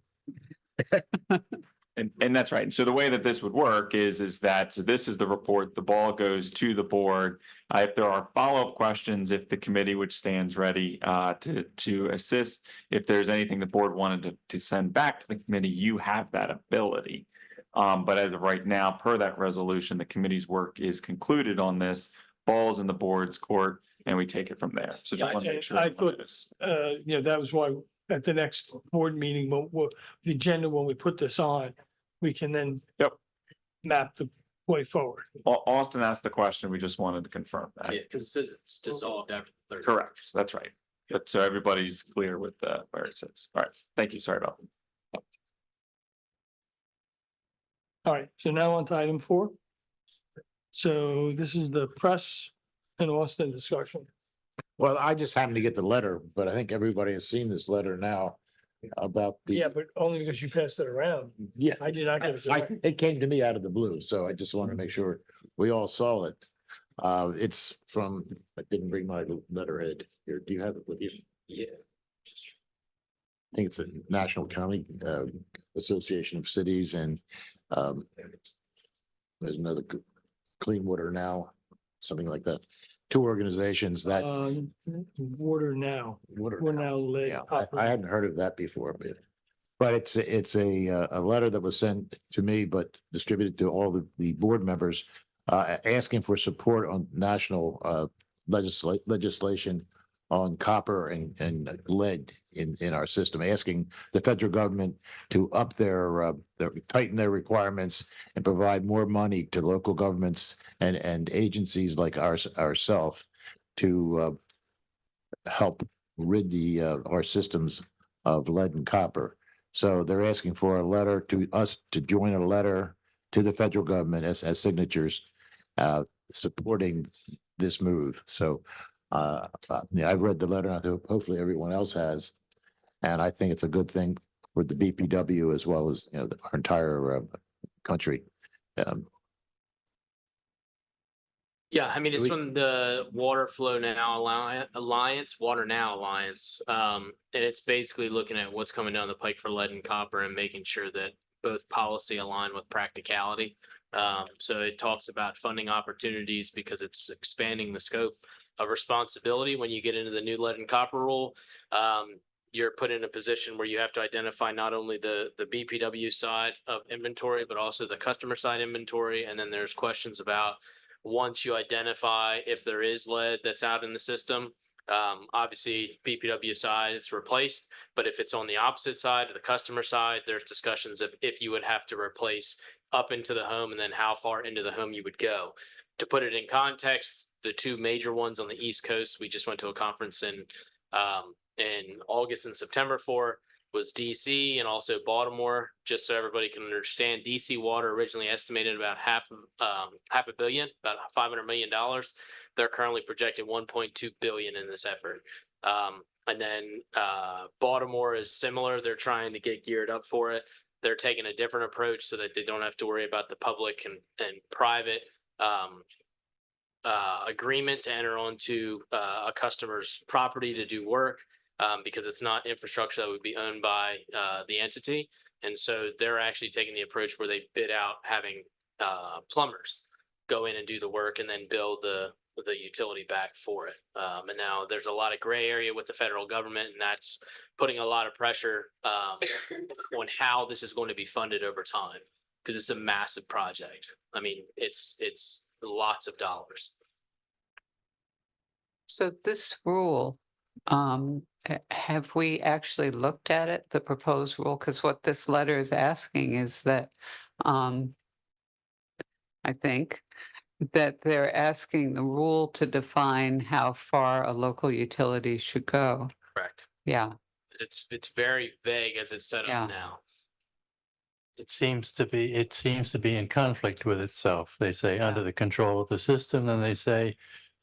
S11: And that's right. So the way that this would work is that, so this is the report, the ball goes to the board. If there are follow-up questions, if the committee, which stands ready to assist, if there's anything the board wanted to send back to the committee, you have that ability. But as of right now, per that resolution, the committee's work is concluded on this, ball's in the board's court, and we take it from there. So just want to make sure.
S1: I thought, that was why at the next board meeting, the agenda, when we put this on, we can then
S11: Yep.
S1: map the way forward.
S11: Austin asked the question. We just wanted to confirm that.
S4: Yeah, because it says it's dissolved after the 30.
S11: Correct. That's right. But so everybody's clear with where it sits. All right. Thank you. Sorry about that.
S1: All right, so now on to item 4. So this is the press and Austin discussion.
S5: Well, I just happened to get the letter, but I think everybody has seen this letter now about the.
S1: Yeah, but only because you passed it around.
S5: Yes.
S1: I did not get it.
S5: It came to me out of the blue, so I just want to make sure we all saw it. It's from, I didn't bring my letterhead here. Do you have it with you?
S9: Yeah.
S5: I think it's a National County Association of Cities, and there's another Clean Water Now, something like that. 2 organizations that.
S1: Water Now,
S5: Water
S1: we're
S5: Now.
S1: now late.
S5: Yeah, I hadn't heard of that before, but it's a letter that was sent to me, but distributed to all the board members, asking for support on national legislation on copper and lead in our system, asking the federal government to up tighten their requirements and provide more money to local governments and agencies like ourselves to help rid our systems of lead and copper. So they're asking for a letter to us to join a letter to the federal government as signatures supporting this move. So yeah, I've read the letter. I hope hopefully everyone else has. And I think it's a good thing for the BPW as well as, our entire country.
S4: Yeah, I mean, it's
S5: we-
S4: from the Water Flow Now Alliance, Water Now Alliance. And it's basically looking at what's coming down the pike for lead and copper and making sure that both policy align with practicality. So it talks about funding opportunities because it's expanding the scope of responsibility. When you get into the new lead and copper rule, you're put in a position where you have to identify not only the BPW side of inventory, but also the customer side inventory. And then there's questions about once you identify if there is lead that's out in the system, obviously BPW side, it's replaced. But if it's on the opposite side, the customer side, there's discussions of if you would have to replace up into the home and then how far into the home you would go. To put it in context, the two major ones on the East Coast, we just went to a conference in August and September for, was DC and also Baltimore. Just so everybody can understand, DC Water originally estimated about half a billion, about $500 million. They're currently projecting 1.2 billion in this effort. And then Baltimore is similar. They're trying to get geared up for it. They're taking a different approach so that they don't have to worry about the public and private agreement to enter onto a customer's property to do work. Because it's not infrastructure that would be owned by the entity. And so they're actually taking the approach where they bid out having plumbers go in and do the work and then bill the utility back for it. And now there's a lot of gray area with the federal government, and that's putting a lot of pressure on how this is going to be funded over time, because it's a massive project. I mean, it's lots of dollars.
S2: So this rule, have we actually looked at it, the proposed rule? Because what this letter is asking is that, I think, that they're asking the rule to define how far a local utility should go.
S4: Correct.
S2: Yeah,
S4: It's very vague as it's set
S2: Yeah.
S4: up now.
S7: It seems to be in conflict with itself. They say under the control of the system, then they say,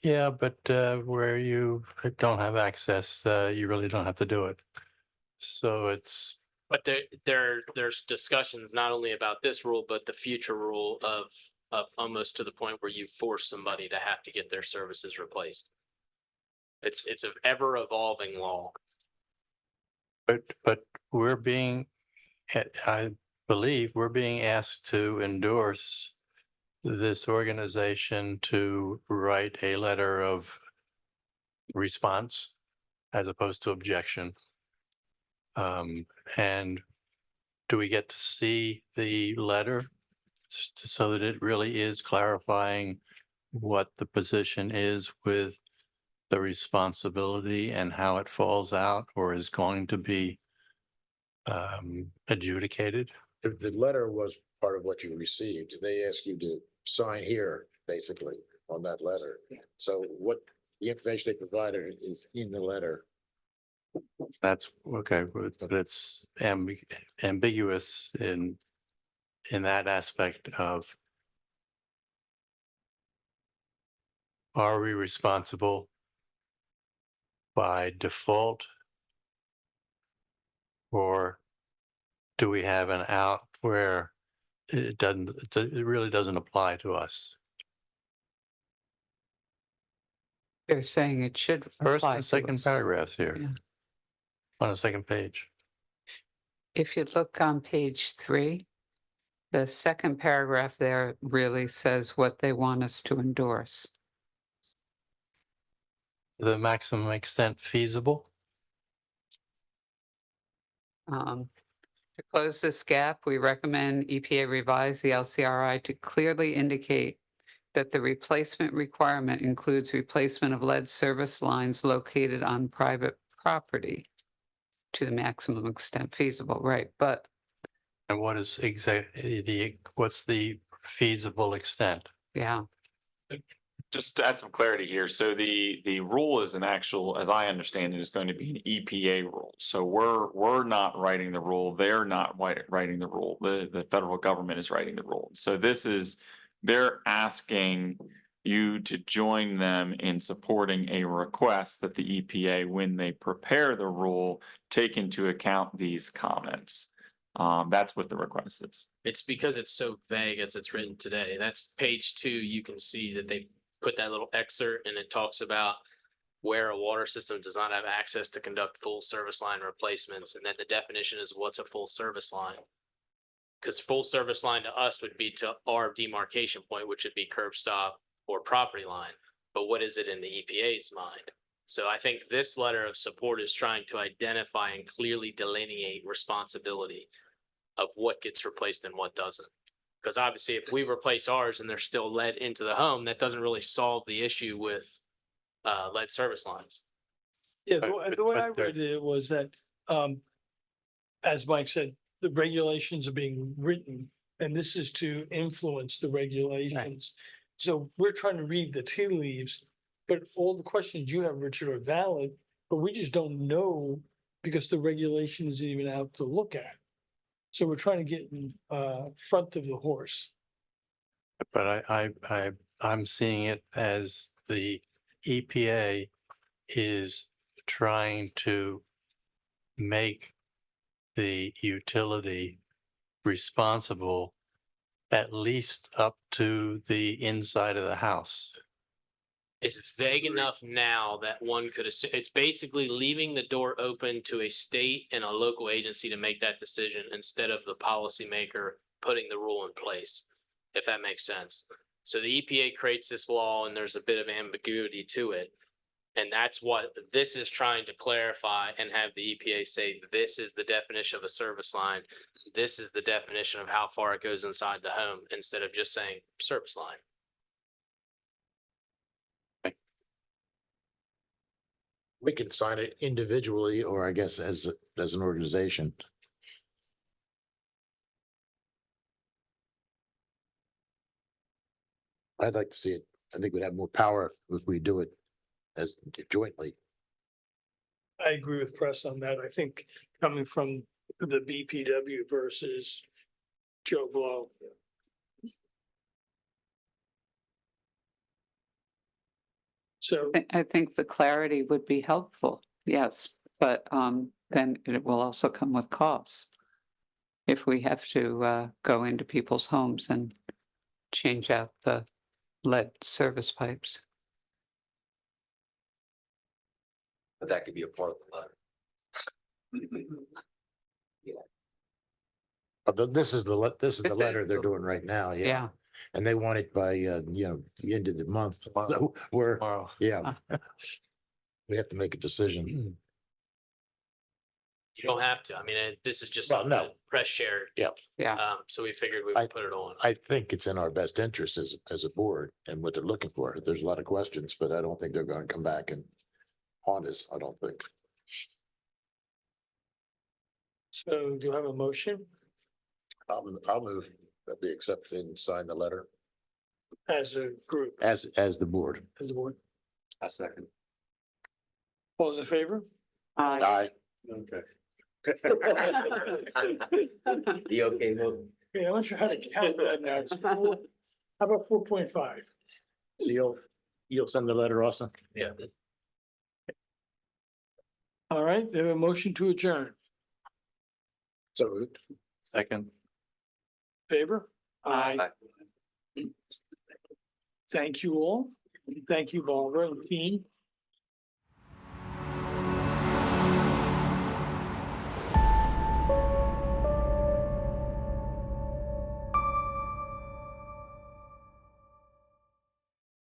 S7: yeah, but where you don't have access, you really don't have to do it. So it's,
S4: But there's discussions not only about this rule, but the future rule of almost to the point where you force somebody to have to get their services replaced. It's an ever evolving law.
S7: but we're being, I believe we're being asked to endorse this organization to write a letter of response as opposed to objection. And do we get to see the letter so that it really is clarifying what the position is with the responsibility and how it falls out or is going to be adjudicated?
S5: The letter was part of what you received. They asked you to sign here, basically, on that letter. So what the information they provided is in the letter.
S7: That's okay, but it's ambiguous in that aspect of, are we responsible by default? Or do we have an out where it really doesn't apply to us?
S2: they're saying it should
S7: First
S2: apply
S7: and
S2: to
S7: second
S2: us.
S7: paragraphs here.
S2: Yeah.
S7: On the second page.
S2: If you look on page 3, the second paragraph there really says what they want us to endorse.
S7: The maximum extent feasible.
S2: To close this gap, we recommend EPA revise the LCRI to clearly indicate that the replacement requirement includes replacement of lead service lines located on private property to the maximum extent feasible, right? But
S7: And what is exactly what's the feasible extent?
S2: yeah,
S11: Just to add some clarity here, so the rule is an actual, as I understand it, is going to be an EPA rule. So we're not writing the rule, they're not writing the rule, the federal government is writing the rule. So this is, they're asking you to join them in supporting a request that the EPA, when they prepare the rule, take into account these comments. That's what the request is.
S4: It's because it's so vague as it's written today. That's page 2. You can see that they put that little excerpt and it talks about where a water system does not have access to conduct full service line replacements. And then the definition is what's a full service line. Because full service line to us would be to our demarcation point, which would be curb stop or property line. But what is it in the EPA's mind? So I think this letter of support is trying to identify and clearly delineate responsibility of what gets replaced and what doesn't. Because obviously if we replace ours and they're still lead into the home, that doesn't really solve the issue with lead service lines.
S1: Yeah,
S7: But-
S1: the way
S7: but
S1: I
S7: there-
S1: read it was that, as Mike said, the regulations are being written, and this is to influence the regulations. So we're trying to read the tea leaves, but all the questions you have, Richard, are valid, but we just don't know because the regulation isn't even out to look at. So we're trying to get in front of the horse.
S7: But I'm seeing it as the EPA is trying to make the utility responsible at least up to the inside of the house.
S4: It's vague enough now that one could assume, it's basically leaving the door open to a state and a local agency to make that decision instead of the policymaker putting the rule in place, if that makes sense. So the EPA creates this law and there's a bit of ambiguity to it. And that's what this is trying to clarify and have the EPA say, this is the definition of a service line. This is the definition of how far it goes inside the home, instead of just saying service line.
S5: We can sign it individually, or I guess as an organization. I'd like to see it. I think we'd have more power if we do it as jointly.
S1: I agree with Press on that. I think coming from the BPW versus Joe Blow. So,
S2: I think the clarity would be helpful, yes, but then it will also come with costs. If we have to go into people's homes and change out the lead service pipes.
S9: But that could be a part of the letter.
S5: But this is the
S2: If they-
S5: letter they're doing right now, yeah.
S2: Yeah,
S5: And they want it by, the end of the month. So we're,
S7: Tomorrow.
S5: yeah. We have to make a decision.
S4: You don't have to. I mean, this is just
S5: Well,
S4: something
S5: no.
S4: that Press shared.
S2: yeah.
S4: So we figured we
S5: I-
S4: would put it on.
S5: I think it's in our best interest as a board and what they're looking for. There's a lot of questions, but I don't think they're going to come back and haunt us. I don't think.
S1: do you have a motion
S5: I'll move that we accept and sign the letter
S1: as a group,
S5: as the board.
S1: as a board?
S9: I second.
S1: All those in favor?
S5: Aye.
S1: Okay.
S9: The okay vote.
S1: Yeah, I'm not sure how to count that now. How about 4.5?
S5: So you'll send the letter, Austin?
S4: Yeah.
S1: All right, they have a motion to adjourn.
S5: So
S7: Second.
S1: Favor?
S2: Aye.
S1: Thank you all. Thank you, Barbara and team.